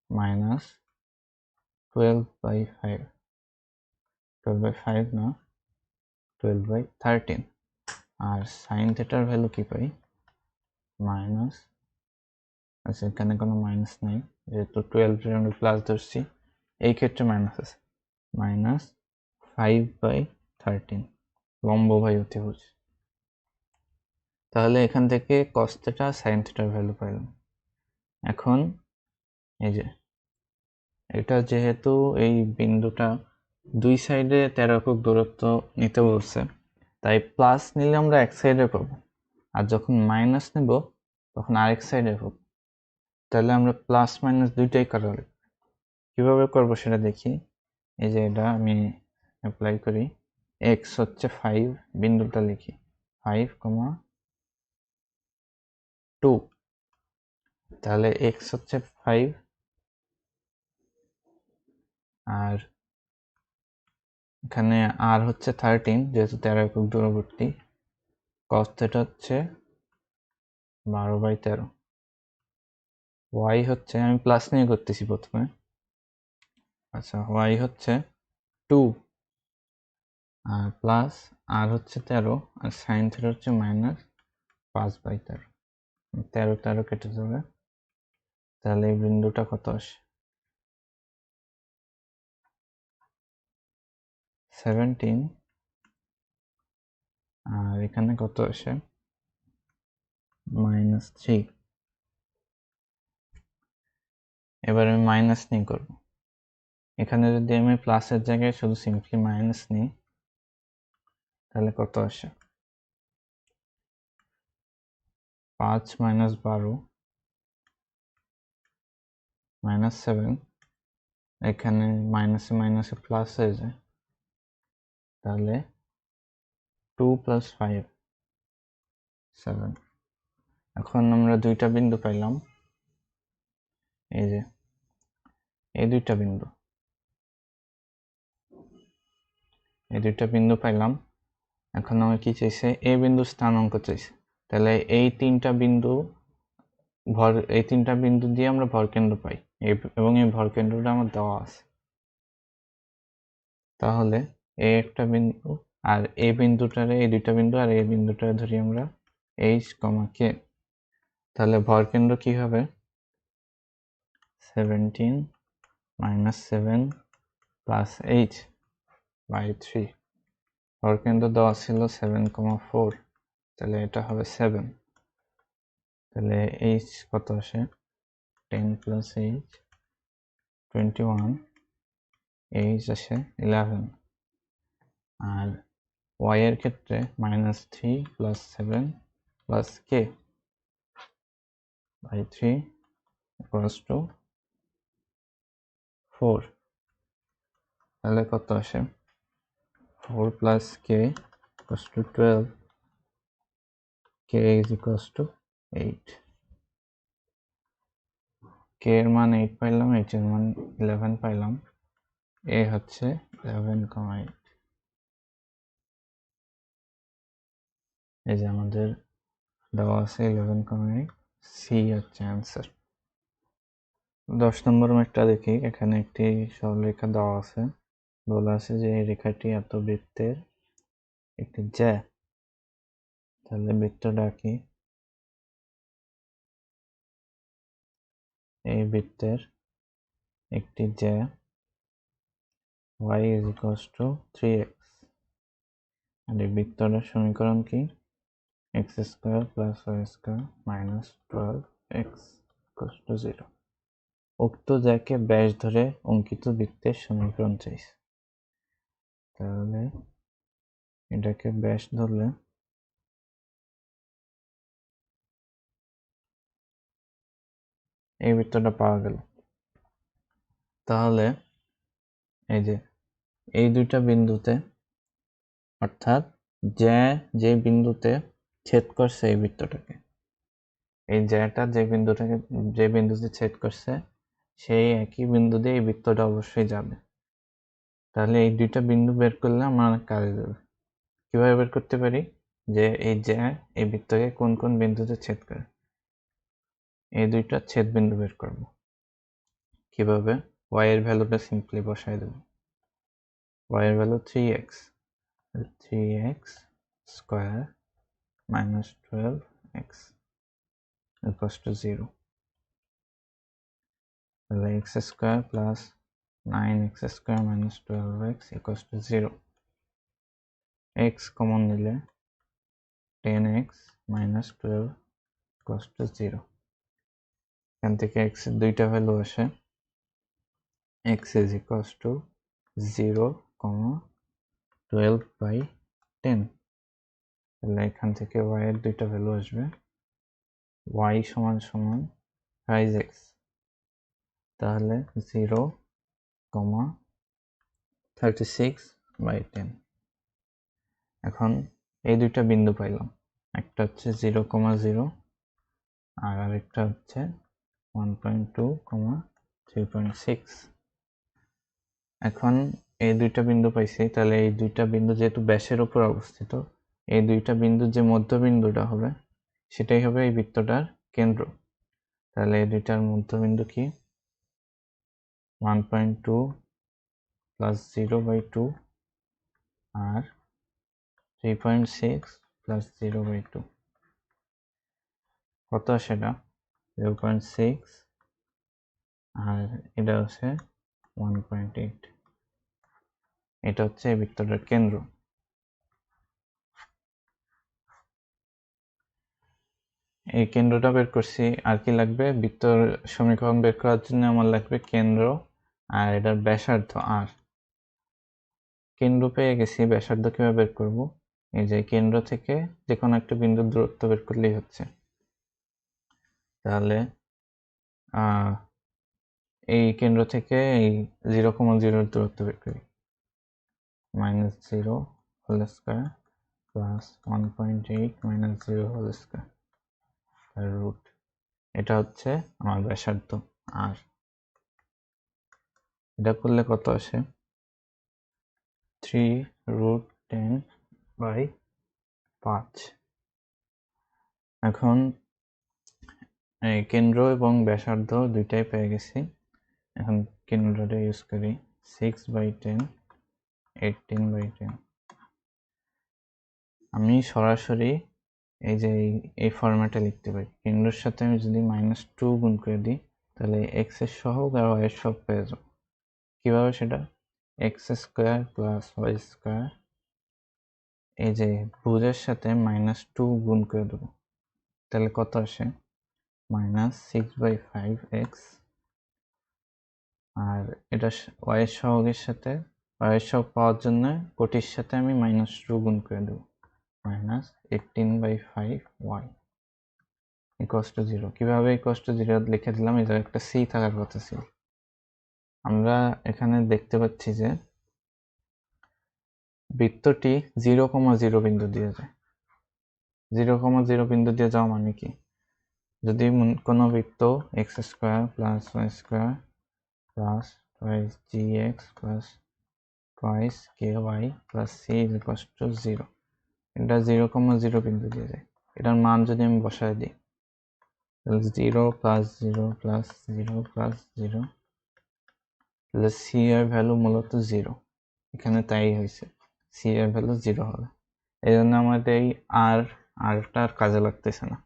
-12/5, 12/5 না 12/13। আর sin θ এর ভ্যালু কি পাই? মাইনাস, আচ্ছা এখানে কোনো মাইনাস নেই যেহেতু 12 এর আমরা প্লাস ধরছি, এই ক্ষেত্রে মাইনাস আছে, -5/13 লম্ব বাই অতিভুজ। তাহলে এখান থেকে cos θ sin θ এর ভ্যালু পাইলাম। এখন এই যে এটা যেহেতু এই বিন্দুটা দুই সাইডে 13 একক দূরত্ব নিতে বলছে, তাই প্লাস নিলে আমরা এক সাইডে পাবো, আর যখন মাইনাস নেব তখন আরেক সাইডে পাবো। তাহলে আমরা প্লাস মাইনাস দুইটাই করা লাগবে। কিভাবে করব সেটা দেখি। এই যে এটা আমি অ্যাপ্লাই করি, x হচ্ছে 5, বিন্দুটা লিখি 5,2। তাহলে x হচ্ছে 5 আর এখানে আর হচ্ছে 13, যেহেতু 13 একক দূরবর্তী। cos θ হচ্ছে 12/13। y হচ্ছে, আমি প্লাস নিয়ে করতেছি প্রথমে, আচ্ছা y হচ্ছে 2 আর প্লাস আর হচ্ছে 13, আর sin θ হচ্ছে -5/13। 13 কেটে যাবে, তাহলে এই বিন্দুটা কত আসে? 17, আর এখানে কত আসে? -3। এবার আমি মাইনাস নিয়ে করব। এখানে যদি আমি প্লাসের জায়গায় শুধু সিম্পলি মাইনাস নিই, তাহলে কত আসে? 5 - 12 -7, এখানে মাইনাসে মাইনাসে প্লাস হয়ে যায়, তাহলে 2 + 5 7। এখন আমরা দুইটা বিন্দু পাইলাম, এই যে এই দুইটা বিন্দু পাইলাম। এখন আমার কি চাইছে? এই বিন্দু স্থানাঙ্ক চাইছে। তাহলে এই তিনটা বিন্দু দিয়ে আমরা ভরকেন্দ্র পাই, এবং এই ভরকেন্দ্রটা আমার দেওয়া আছে। তাহলে এ একটা বিন্দু আর এই বিন্দুটারে, এই দুইটা বিন্দু আর এই বিন্দুটারে ধরি আমরা h, k। তাহলে ভরকেন্দ্র কি হবে 17 - 7 + h বাই 3। ভরকেন্দ্র দেওয়া ছিল 7,4, তাহলে এটা হবে 7। তাহলে h কত আসে 10 + h 21, h আসে 11। আর y এর ক্ষেত্রে -3 + 7 + k বাই 3 = 4। তাহলে কত আসে 4 + k = 12, k = 8। k এর মান 8 পাইলাম, h এর মান 11 পাইলাম, a হচ্ছে 11,8। এই যে আমাদের দেওয়া আছে 11,8, সি হচ্ছে অ্যান্সার। 10 নম্বর ম্যাথটা দেখি। এখানে একটি সরলরেখা দেওয়া আছে, বলা আছে যে এই রেখাটি এত বৃত্তের একটি জ্যা। তাহলে বৃত্তটা কি, এই বৃত্তের একটি জ্যা y = 3x। আর এই বৃত্তটার সমীকরণ কি x² + y² - 12x = 0। উক্ত জ্যাকে ব্যাস ধরে অঙ্কিত বৃত্তের সমীকরণ চাইছে। তাহলে এটাকে ব্যাস ধরলে এই বৃত্তটা পাওয়া গেল। তাহলে এই যে এই দুইটা বিন্দুতে, অর্থাৎ যে বিন্দুতে ছেদ করছে এই বৃত্তটাকে, এই জ্যাটা যে বিন্দুতে ছেদ করছে সেই একই বিন্দু দিয়ে এই বৃত্তটা অবশ্যই যাবে। তাহলে এই দুইটা বিন্দু বের করলে আমার অনেক কাজে দেবে। কিভাবে বের করতে পারি, যে এই জ্যা এই বৃত্তকে কোন কোন বিন্দুতে ছেদ করে, এই দুইটা ছেদ বিন্দু বের করব। কিভাবে, y এর ভ্যালুটা সিম্পলি বসাই দেব। y এর ভ্যালু 3x, 3x² - 12x = 0। তাহলে x² + 9x² - 12x = 0। x common নিলে 10x - 12 = 0। এখান থেকে x এর দুইটা ভ্যালু আসে, x = 0, 12/10। তাহলে এখান থেকে y এর দুইটা ভ্যালু আসবে, y = 5x। তাহলে 0, 36/10। এখন এই দুইটা বিন্দু পাইলাম, একটা হচ্ছে 0, 0 আর আরেকটা হচ্ছে 1.2, 3.6। এখন এই দুইটা বিন্দু পাইছি, তাহলে এই দুইটা বিন্দু যেহেতু ব্যাসের উপর অবস্থিত, এই দুইটা বিন্দুর যে মধ্যবিন্দুটা হবে সেটাই হবে এই বৃত্তটার কেন্দ্র। তাহলে এই দুইটার মধ্যবিন্দু কি 1.2 + 0/2 আর 3.6 + 0/2 কত সেটা 0.6 আর এটা হচ্ছে 1.8। এটা হচ্ছে এই বৃত্তটার কেন্দ্র। এই কেন্দ্রটা বের করছি, আর কি লাগবে, বৃত্তর সমীকরণ বের করার জন্য আমার লাগবে কেন্দ্র আর এটার ব্যাসার্ধ r। কেন্দ্র পেয়ে গেছি, ব্যাসার্ধ কিভাবে বের করব, এই যে কেন্দ্র থেকে যে কোনো একটা বিন্দুর দূরত্ব বের করলেই হচ্ছে। তাহলে এই কেন্দ্র থেকে এই 0, 0 দূরত্ব বের করি, -0² + 1.8 - 0² রুট। এটা হচ্ছে আমার ব্যাসার্ধ আর এটা করলে কত আসে 3√10/5। এখন এই কেন্দ্র এবং ব্যাসার্ধ দুইটাই পেয়ে গেছি। এখন কেন্দ্রটা ইউজ করি 6/10 18/10। আমি সরাসরি এই যে এই ফরম্যাটে লিখতে পারি। কেন্দ্রের সাথে আমি যদি -2 গুণ করে দিই তাহলে এক্স এর সহগ আর ওয়াই এর সহগ পেয়ে যাব। কিভাবে সেটা? x² + y², এই যে ভুজের সাথে -2 গুণ করে দেবো, তাহলে কত আসে? -6/5x। আর এটা y এর সহগের সাথে, y এর সহগ পাওয়ার জন্য কোটির সাথে আমি -2 গুণ করে দেবো, -18/5y = 0। কিভাবে = 0 লিখে দিলাম? এই জায়গায় একটা c থাকার কথা ছিল। আমরা এখানে দেখতে পাচ্ছি যে বৃত্তটি 0,0 বিন্দু দিয়ে যায়। 0,0 বিন্দু দিয়ে যাওয়া মানে কি? যদি কোনো বৃত্ত x² + y² + twice gx + twice ky + c = 0, এটা 0,0 বিন্দু দিয়ে যায়। এটার মান যদি আমি বসায় দিই, 0 + 0 + 0 + 0, তাহলে c এর ভ্যালু মূলত 0। এখানে তাই হয়েছে, c এর ভ্যালু 0 হবে। এই জন্য আমাদের এই আরটা আর কাজে লাগতেছে না,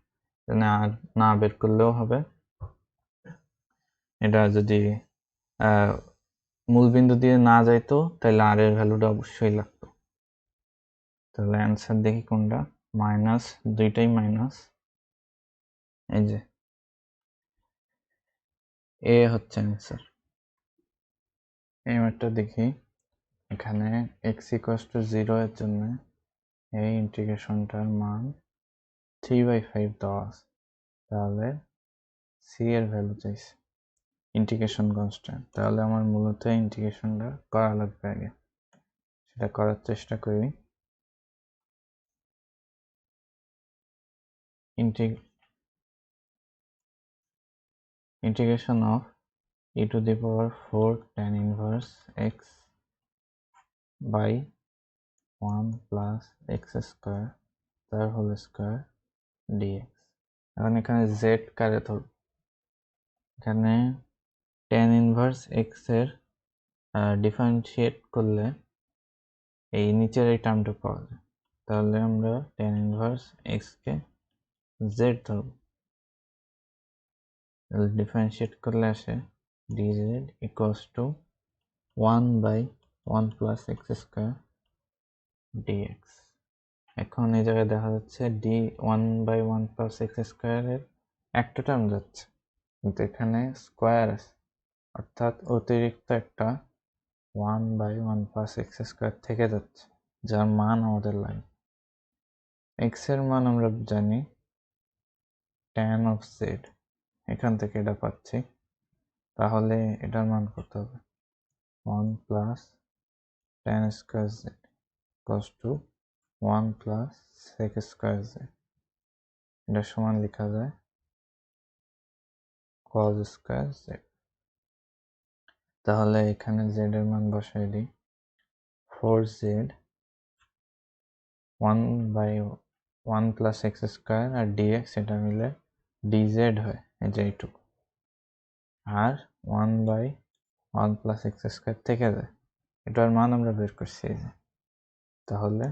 আর না বের করলেও হবে। এটা যদি মূলবিন্দু দিয়ে না যাইতো তাহলে আর এর ভ্যালুটা অবশ্যই লাগতো। তাহলে অ্যান্সার দেখি কোনটা, মাইনাস, দুইটাই মাইনাস। এই যে এ হচ্ছে অ্যান্সার। এই ম্যাথটা দেখি, এখানে x = 0 এর জন্য এই ইন্টিগ্রেশনটার মান 3/5 দেওয়া আছে, তাহলে c এর ভ্যালু চাইছে, ইন্টিগ্রেশন কনস্ট্যান্ট। তাহলে আমার মূলত ইন্টিগ্রেশনটা করা লাগবে আগে, সেটা করার চেষ্টা করি। Integration of e⁴ tan inverse x by 1 + x² তার হোল স্কয়ার dx। এখন এখানে z কারে ধরব? এখানে tan inverse x এর ডিফারেন্সিয়েট করলে এই নিচের এই টার্মটা পাওয়া যায়, তাহলে আমরা tan inverse x কে z ধরব। তাহলে ডিফারেন্সিয়েট করলে আসে dz = 1/1 + x² dx। এখন এই জায়গায় দেখা যাচ্ছে d1/1 + x² এর একটা টার্ম যাচ্ছে, কিন্তু এখানে স্কয়ার আছে, অর্থাৎ অতিরিক্ত একটা 1/1 + x² থেকে যাচ্ছে, যার মান আমাদের লাগে। x এর মান আমরা জানি tan of z, এখান থেকে এটা পাচ্ছি। তাহলে এটার মান কত হবে? 1 + tan² z = 1 + sec² z। এটা সমান লেখা যায় cos² z। তাহলে এখানে z এর মান বসাই দিই, 4z 1/1 + x² আর dx, এটা মিলে dz হয়, এই যে এইটুকু। আর 1/1 + x² থেকে যায়, এটার মান আমরা বের করছি এই যে। তাহলে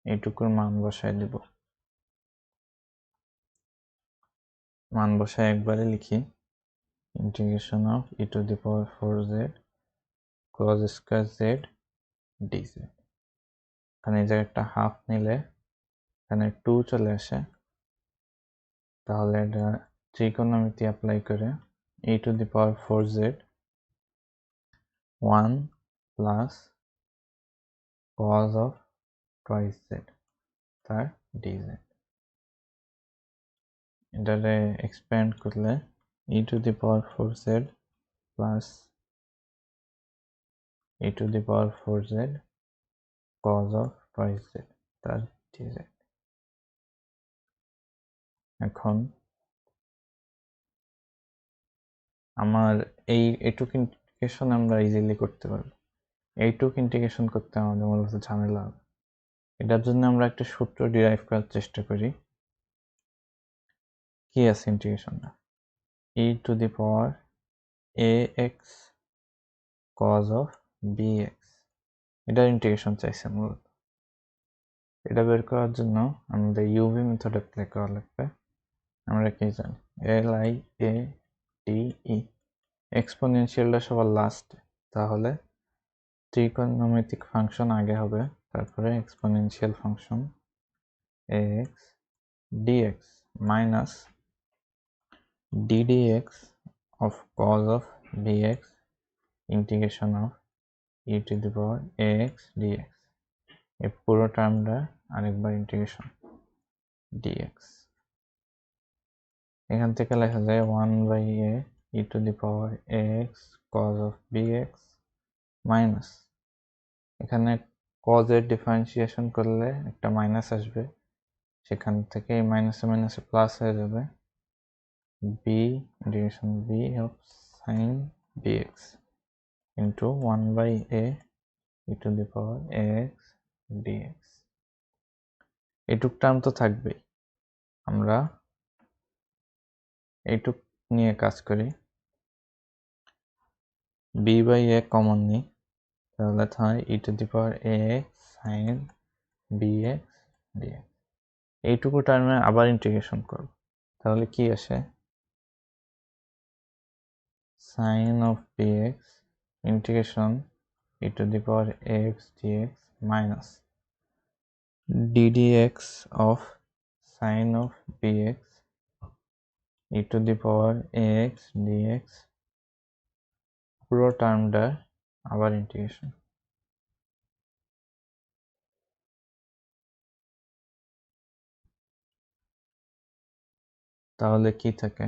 এইটুকুর মান বসাই দিব। মান বসায় একবারে লিখি, integration of e⁴z cos² z dz। এখানে এই জায়গায় একটা হাফ নিলে এখানে 2 চলে আসে, তাহলে এটা ত্রিকোণমিতি অ্যাপ্লাই করে e⁴z 1 + cos of twice z তার dz। এটারে এক্সপ্যান্ড করলে e⁴z + e⁴z cos of twice z তার dz। এখন আমার এইটুক ইন্টিগ্রেশন আমরা ইজিলি করতে পারবো। এইটুক ইন্টিগ্রেশন করতে আমাদের মূলত ঝামেলা হবে। এটার জন্য আমরা একটা সূত্র ডিরাইভ করার চেষ্টা করি। কি আছে ইন্টিগ্রেশনটা? e⁴ax cos of bx এটার ইন্টিগ্রেশন চাইছে মূলত। এটা বের করার জন্য আমাদের ইউভি মেথড অ্যাপ্লাই করা লাগবে। আমরা কি জানি LIATE, এক্সপোনেনশিয়ালটা সবার লাস্টে, তাহলে ত্রিকোণমিতিক ফাংশন আগে হবে, তারপরে exponential function ax dx minus ddx of cos of bx integration of e to the power ax dx, এই পুরো টার্মটা আরেকবার ইন্টিগ্রেশন dx। এখান থেকে লেখা যায় 1/a e to the power ax cos of bx minus, এখানে cos এর differentiation করলে একটা মাইনাস আসবে, সেখান থেকে এই মাইনাসে মাইনাসে প্লাস হয়ে যাবে, b integration b of sin bx into 1/a e to the power ax dx। এইটুক টার্ম তো থাকবেই, আমরা এইটুক নিয়ে কাজ করি, b/a কমন নিই, তাহলে হয় e to the power ax sin bx dx। এইটুকু টার্মে আবার ইন্টিগ্রেশন করব, তাহলে কি আসে sin of bx integration e to the power ax dx minus ddx of sin of bx e to the power ax dx, পুরো টার্মটা আবার integration. তাহলে কি থাকে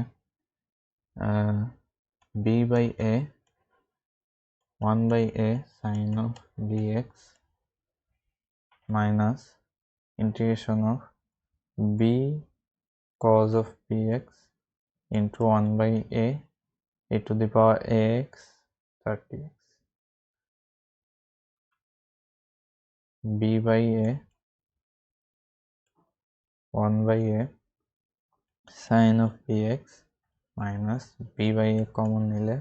b/a 1/a sin of bx minus integration of b cos of bx into 1/a e to the power ax 30x, b/a 1/a sin of bx minus b/a common নিলে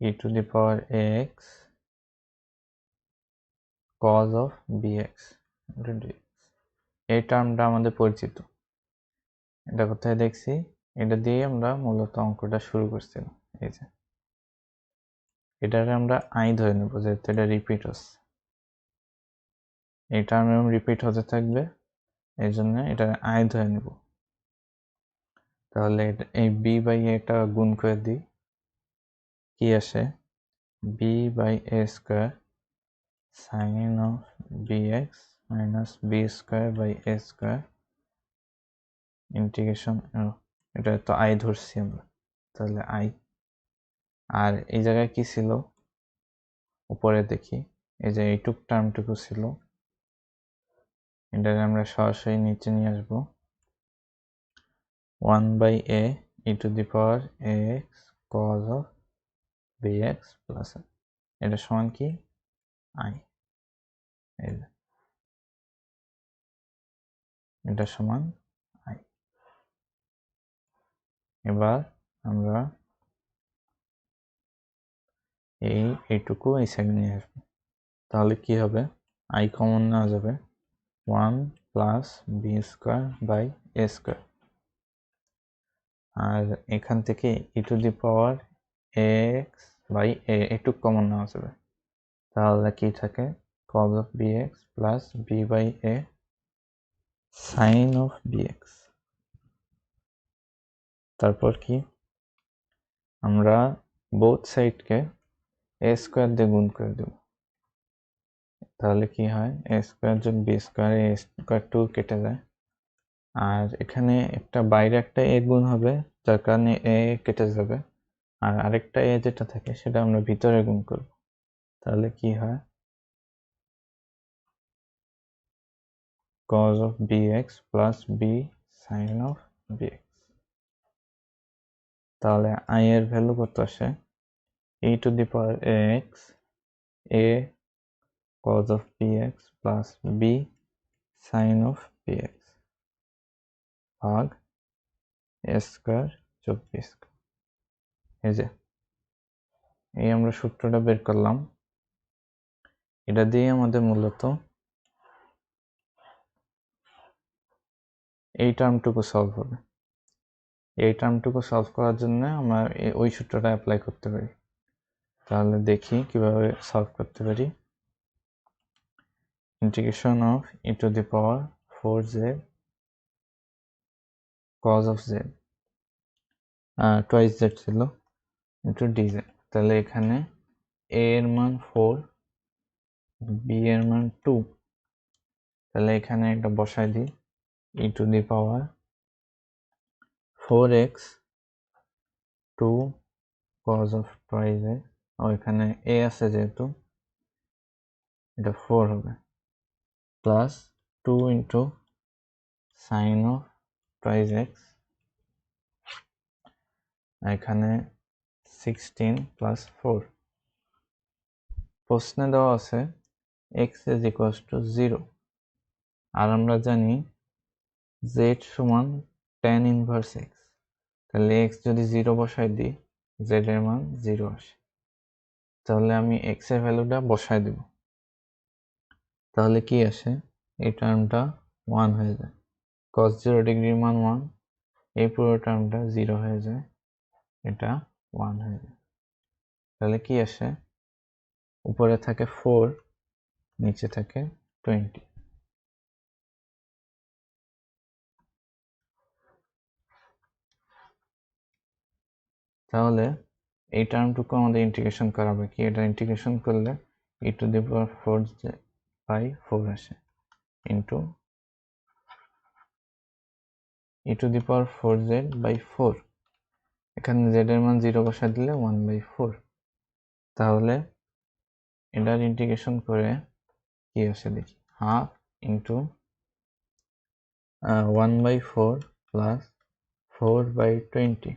e to the power ax cos of bx dx। এই টার্মটা আমাদের পরিচিত, এটা কোথায় দেখছি, এটা দিয়ে আমরা মূলত অঙ্কটা শুরু করছিলাম। এই যে এটাকে আমরা আই ধরে নেব, যেহেতু এটা রিপিট হচ্ছে, এই টার্ম এবং রিপিট হতে থাকবে, এই জন্য এটা আই ধরে নেব। তাহলে এই b/a গুণ করে দিই, কি আসে b/a square sin of bx minus b square by a square integration, এটা তো আই ধরছি আমরা, তাহলে আই। আর এই জায়গায় কি ছিল উপরে দেখি, এই যে এইটুক টার্মটুকু ছিল, এটাকে আমরা সরাসরি নিচে নিয়ে আসবো, 1/a e to the power ax cos of bx plus এটা সমান কি আই, এটা সমান আই। এবার আমরা এইটুকু এই সাইডে নিয়ে আসবো, তাহলে কি হবে আই কমন নেওয়া যাবে, 1 plus b square by a square, আর এখান থেকে e to the power x by a এটুক কমন নেওয়া যাবে, তাহলে কি থাকে cos of bx plus b by a sin of bx। তারপর কি আমরা বোথ সাইডকে এ স্কোয়ার দিয়ে গুণ করে দেব, তাহলে কি হয় এ স্কোয়ার যোগ বি স্কোয়ার, এ স্কোয়ার 2 কেটে যায়, আর এখানে একটা বাইরে একটা এ গুণ হবে, যার কারণে এ কেটে যাবে, আর আরেকটা এ যেটা থাকে সেটা আমরা ভিতরে গুণ করব, তাহলে কি হয় cos of bx plus b sin of bx। তাহলে i এর ভ্যালু কত আসে e to the power ax a cos of bx plus b sin of bx ভাগ a স্কয়ার যোগ b স্কয়ার। এই যে এই আমরা সূত্রটা বের করলাম, এটা দিয়ে আমাদের মূলত এই টার্মটুকু সলভ হবে। এই টার্মটুকু সলভ করার জন্য আমরা ওই সূত্রটা অ্যাপ্লাই করতে পারি। তাহলে দেখি কিভাবে সলভ করতে পারি। Integration of e to the power 4z cos of z twice z ছিল ইন্টু dz। তাহলে এখানে a এর মান 4, b এর মান 2। তাহলে এখানে একটা বসাই দিই e to the power 4x 2 cos of twice z, আর এখানে a আছে যেহেতু এটা 4 হবে, plus 2 into sign of twice x, এখানে 16 প্লাস 4। প্রশ্নে দেওয়া আছে x is equals to 0, আর আমরা জানি z সমান tan ইনভার্স x। তাহলে x যদি 0 বসাই দিই z এর মান 0 আসে। তাহলে আমি x এর ভ্যালুটা বসাই দেব। তাহলে কি আসে, এই টার্মটা 1 হয়ে যায়, cos 0 ডিগ্রির মান 1, এই পুরো টার্মটা 0 হয়ে যায়, এটা 1 হয়ে যায়। তাহলে কি আসে, উপরে থাকে 4, নিচে থাকে 20। তাহলে এই টার্মটুকু আমাদের ইন্টিগ্রেশন করাবে কি, এটা ইন্টিগ্রেশন করলে e to the power 4/4 আসে, into e to the power 4z/4। এখানে z এর মান 0 বসা দিলে 1/4। তাহলে এটার ইন্টিগ্রেশন করে কি আসে দেখি, হাফ ইন্টু 1/4 প্লাস 4/20,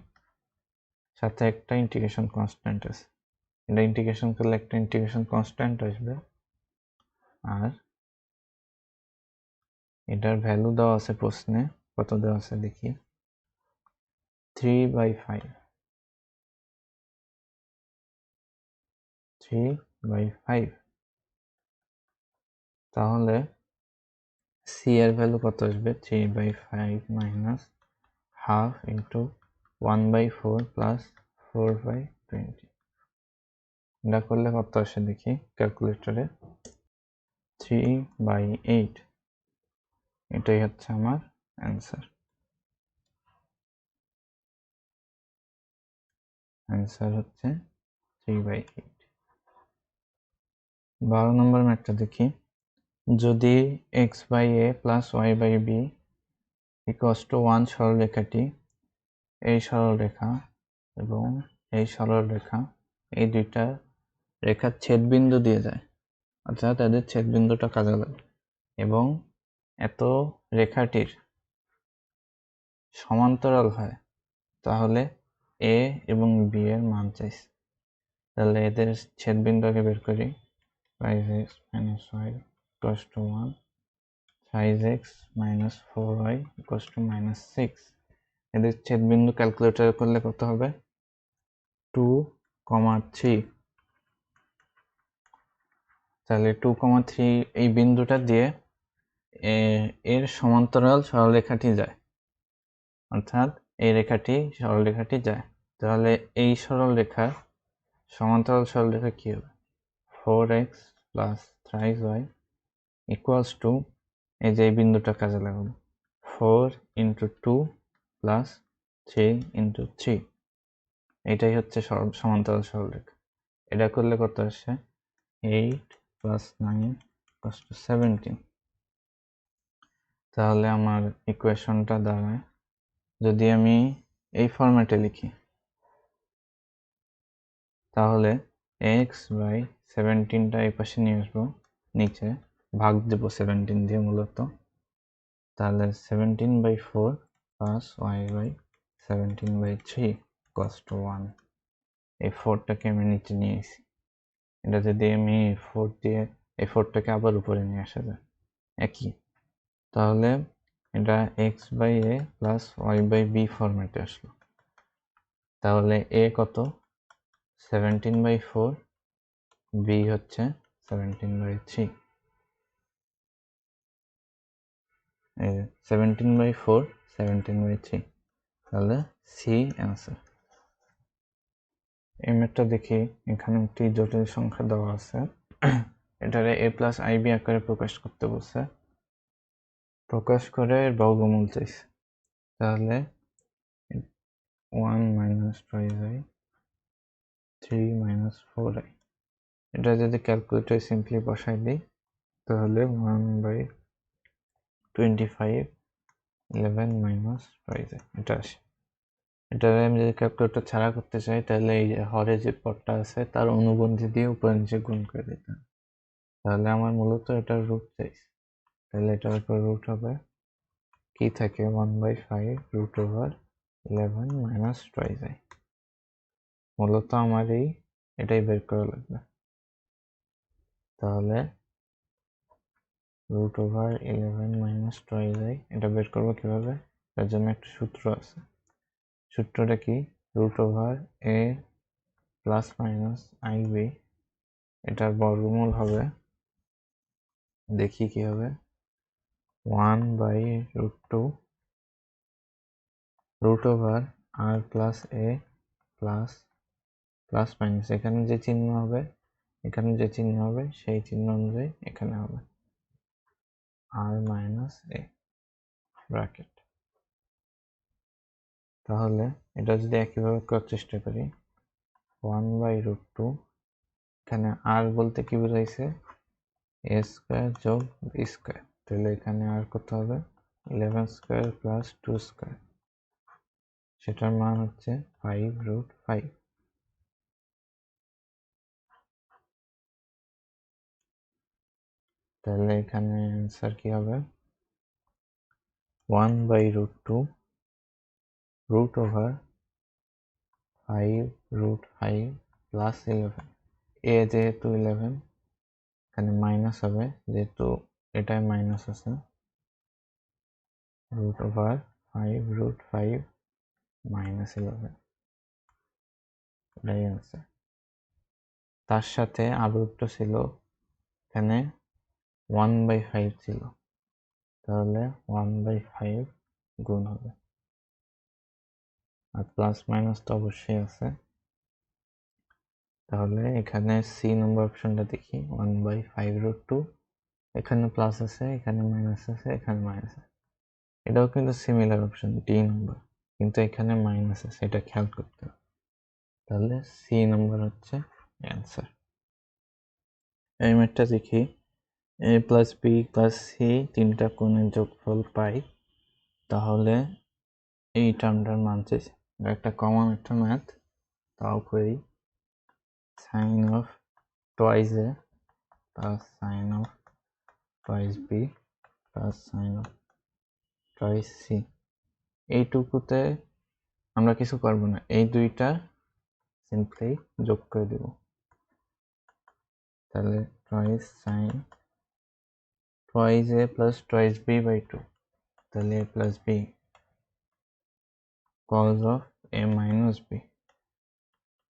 সাথে একটা ইন্টিগ্রেশন কনস্ট্যান্ট আছে। এটা ইন্টিগ্রেশন করলে একটা ইন্টিগ্রেশন কনস্ট্যান্ট আসবে, আর এটার ভ্যালু দেওয়া আছে প্রশ্নে, কত দেওয়া আছে দেখি, 3/5। 3/5। তাহলে c এর ভ্যালু কত আসবে, 3/5 মাইনাস হাফ ইন্টু 1/4 প্লাস 4/20। এটা করলে কত আসে দেখি ক্যালকুলেটরে, 3/8। এটাই হচ্ছে আমার অ্যান্সার। অ্যান্সার হচ্ছে 3/8। 12 নম্বর ম্যাথটা দেখি। যদি x/a plus y/b equals to 1 সরলরেখাটি এই সরলরেখা এবং এই সরলরেখা, এই দুইটা রেখার ছেদবিন্দু দিয়ে যায়, অর্থাৎ তাদের ছেদবিন্দুটা কাজে লাগে, এবং এত রেখাটির সমান্তরাল হয়, তাহলে a এবং b এর মান চাইছে। তাহলে এদের ছেদবিন্দু আগে বের করি। 5x minus y equals to 1, 5x minus 4y equals to minus 6। এদের ছেদবিন্দু ক্যালকুলেটর করলে কত হবে, 2,3। তাহলে 2,3 এই বিন্দুটা দিয়ে এর সমান্তরাল সরলরেখাটি যায়, অর্থাৎ এই রেখাটি সরলরেখাটি যায়। তাহলে এই সরলরেখার সমান্তরাল সরলরেখা কি হবে, 4x plus 3y equals to, এই যে এই বিন্দুটা কাজে লাগাবো, 4 into 2 plus 3 into 3। এটাই হচ্ছে সমান্তরাল সরলরেখা। এটা করলে কত আসে, 8 plus 9 equals to 17। তাহলে আমার ইকুয়েশনটা দাঁড়ায়, যদি আমি এই ফরম্যাটে লিখি, তাহলে x/17টা এই পাশে নিয়ে আসবো, নিচে ভাগ দেব 17 দিয়ে মূলত। তাহলে 17/4 প্লাস y/17/3 equals to 1। এই 4টাকে আমি নিচে নিয়ে এসেছি, এটা যদি আমি 4 দিয়ে এই 4টাকে আবার উপরে নিয়ে আসা যায় একই, তাহলে এটা x/a প্লাস y/b ফরম্যাটে আসলো। তাহলে a কত, 17/4, b হচ্ছে 17/3, 17/4, 17/3, তাহলে সি অ্যান্সার। এই ম্যাথটা দেখি, এখানে একটি জটিল সংখ্যা দেওয়া আছে, এটারে a+ib আকারে প্রকাশ করতে বলছে, প্রকাশ করে এর বর্গমূল চাইছে। তাহলে 1 - 2i 3 - 4i, এটা যদি ক্যালকুলেটরে সিম্পলি বসাই দিই তাহলে 1/25 11 - 2i এটা আসে। এটা আমি যদি ক্যালকুলেটর ছাড়া করতে চাই তাহলে এই হরে যে পদটা আছে তার অনুবন্ধী দিয়ে উপরে নিচে গুণ করে দিতে হবে। তাহলে আমার মূলত এটার রুট চাইছে, তাহলে এটার উপর রুট হবে কি থাকে 1/5 √11 - 2i। মূলত আমার এটাই বের করা লাগবে। তাহলে √11 - 2i এটা বের করবো কিভাবে? তার জন্য একটা সূত্র আছে। সূত্রটা কি? √a ± ib, এটার বর্গমূল হবে, দেখি কি হবে, 1/√2 √r + a প্লাস মাইনাস, এখানে যে চিহ্ন হবে এখানে যে চিহ্ন হবে সেই চিহ্ন অনুযায়ী এখানে হবে r - a ব্র্যাকেট। তাহলে এটা যদি একইভাবে করার চেষ্টা করি, 1/√2, এখানে r বলতে কি বোঝাইছে? a² + b², তাহলে এখানে r কত হবে? 11² + 2², সেটার মান হচ্ছে 5√5। তাহলে এখানে অ্যান্সার কি হবে? 1/√2 √5√5 + 11, a যেহেতু 11 এখানে মাইনাস হবে, যেহেতু এটাই মাইনাস আছে, √5√5 - 11, এটাই অ্যান্সার। তার সাথে আরো একটা ছিল, এখানে 1/5 ছিল, তাহলে 1/5 গুণ হবে, আর প্লাস মাইনাস তো অবশ্যই আছে। তাহলে এখানে সি নম্বর অপশনটা দেখি, 1/5√2, এখানে প্লাস আছে, এখানে মাইনাস আছে, এখানে মাইনাস আছে, এটাও কিন্তু সিমিলার অপশন ডি নম্বর, কিন্তু এখানে মাইনাস আছে, এটা খেয়াল করতে হবে। তাহলে সি নম্বর হচ্ছে অ্যান্সার। এই ম্যাথটা দেখি, a + b + c তিনটা কোণের যোগফল পাই, তাহলে এই টার্মটার মান চাইছে। একটা কমন একটা ম্যাথ, তাও করি, sin of twice a plus sin of twice b plus sin of twice c, এইটুকুতে আমরা কিছু করবো না, এই দুইটা সিম্পলি যোগ করে দেব। তাহলে twice a plus twice b/2, তাহলে a plus b cos of a minus b,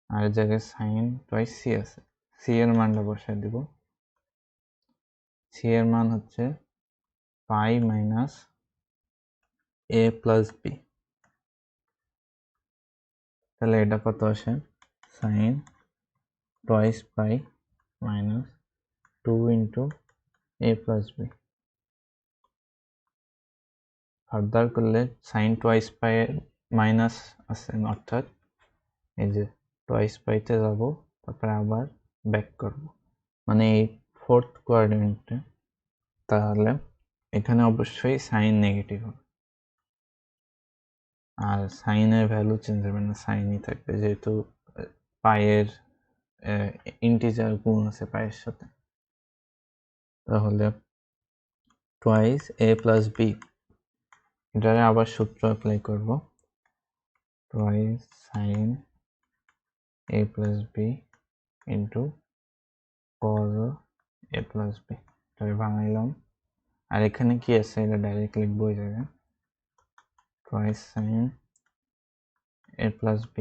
আর জায়গায় sin twice c আছে, c এর মানটা বসায় দিব। c এর মান হচ্ছে pi minus a plus b, তাহলে এটা কত আসে? sin twice pi minus 2 into a plus b। Further করলে sin twice pi মাইনাস আছে, অর্থাৎ এই যে twice pi তে যাব, তারপরে আবার ব্যাক করব, মানে এই ফোর্থ কোয়াড্রেন্টে, তাহলে এখানে অবশ্যই সাইন নেগেটিভ হবে, আর সাইনের ভ্যালু চেঞ্জ হবে না, সাইনই থাকবে, যেহেতু পায়ের ইন্টিজার গুণ আছে পায়ের সাথে। তাহলে twice a plus b, এটারে আবার সূত্র অ্যাপ্লাই করব, twice sin a plus b into cos a plus b, এটারে বানাইলাম। আর এখানে কি আছে এটা ডাইরেক্ট লিখবো, এই জায়গায় twice sin a plus b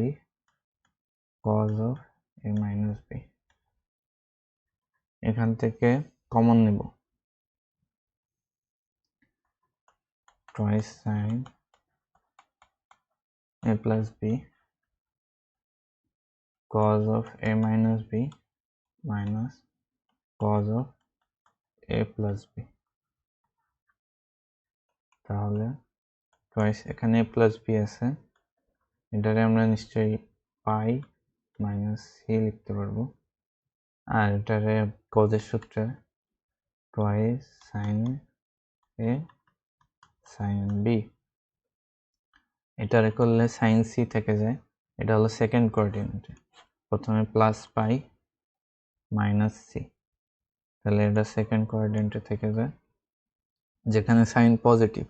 cos of a minus b, এখান থেকে কমন নেব, twice sin a plus b cos of a minus b minus cos of a plus b। তাহলে twice এখানে a plus b আছে, এটারে আমরা নিশ্চয়ই পাই minus C লিখতে পারবো, আর এটারে cos-এর সূত্রে twice sin a sin b, এটারে করলে sin c থেকে যায়, এটা হলো সেকেন্ড কোঅর্ডিনেটে, প্রথমে প্লাস পাই মাইনাস সি, তাহলে এটা সেকেন্ড কোঅর্ডিনেটে থেকে যায়, যেখানে সাইন পজিটিভ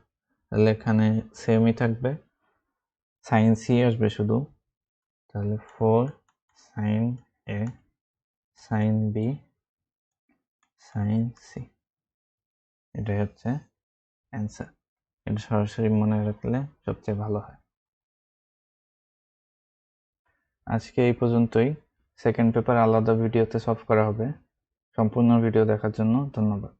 তাহলে এখানে সেমই থাকবে, সাইন সি আসবে শুধু, তাহলে 4 sin a sin b sin c, এটাই হচ্ছে অ্যান্সার। এটা সরাসরি মনে রাখলে সবচেয়ে ভালো হয়। আজকে এই পর্যন্তই, সেকেন্ড পেপার আলাদা ভিডিওতে সলভ করা হবে। সম্পূর্ণ ভিডিও দেখার জন্য ধন্যবাদ।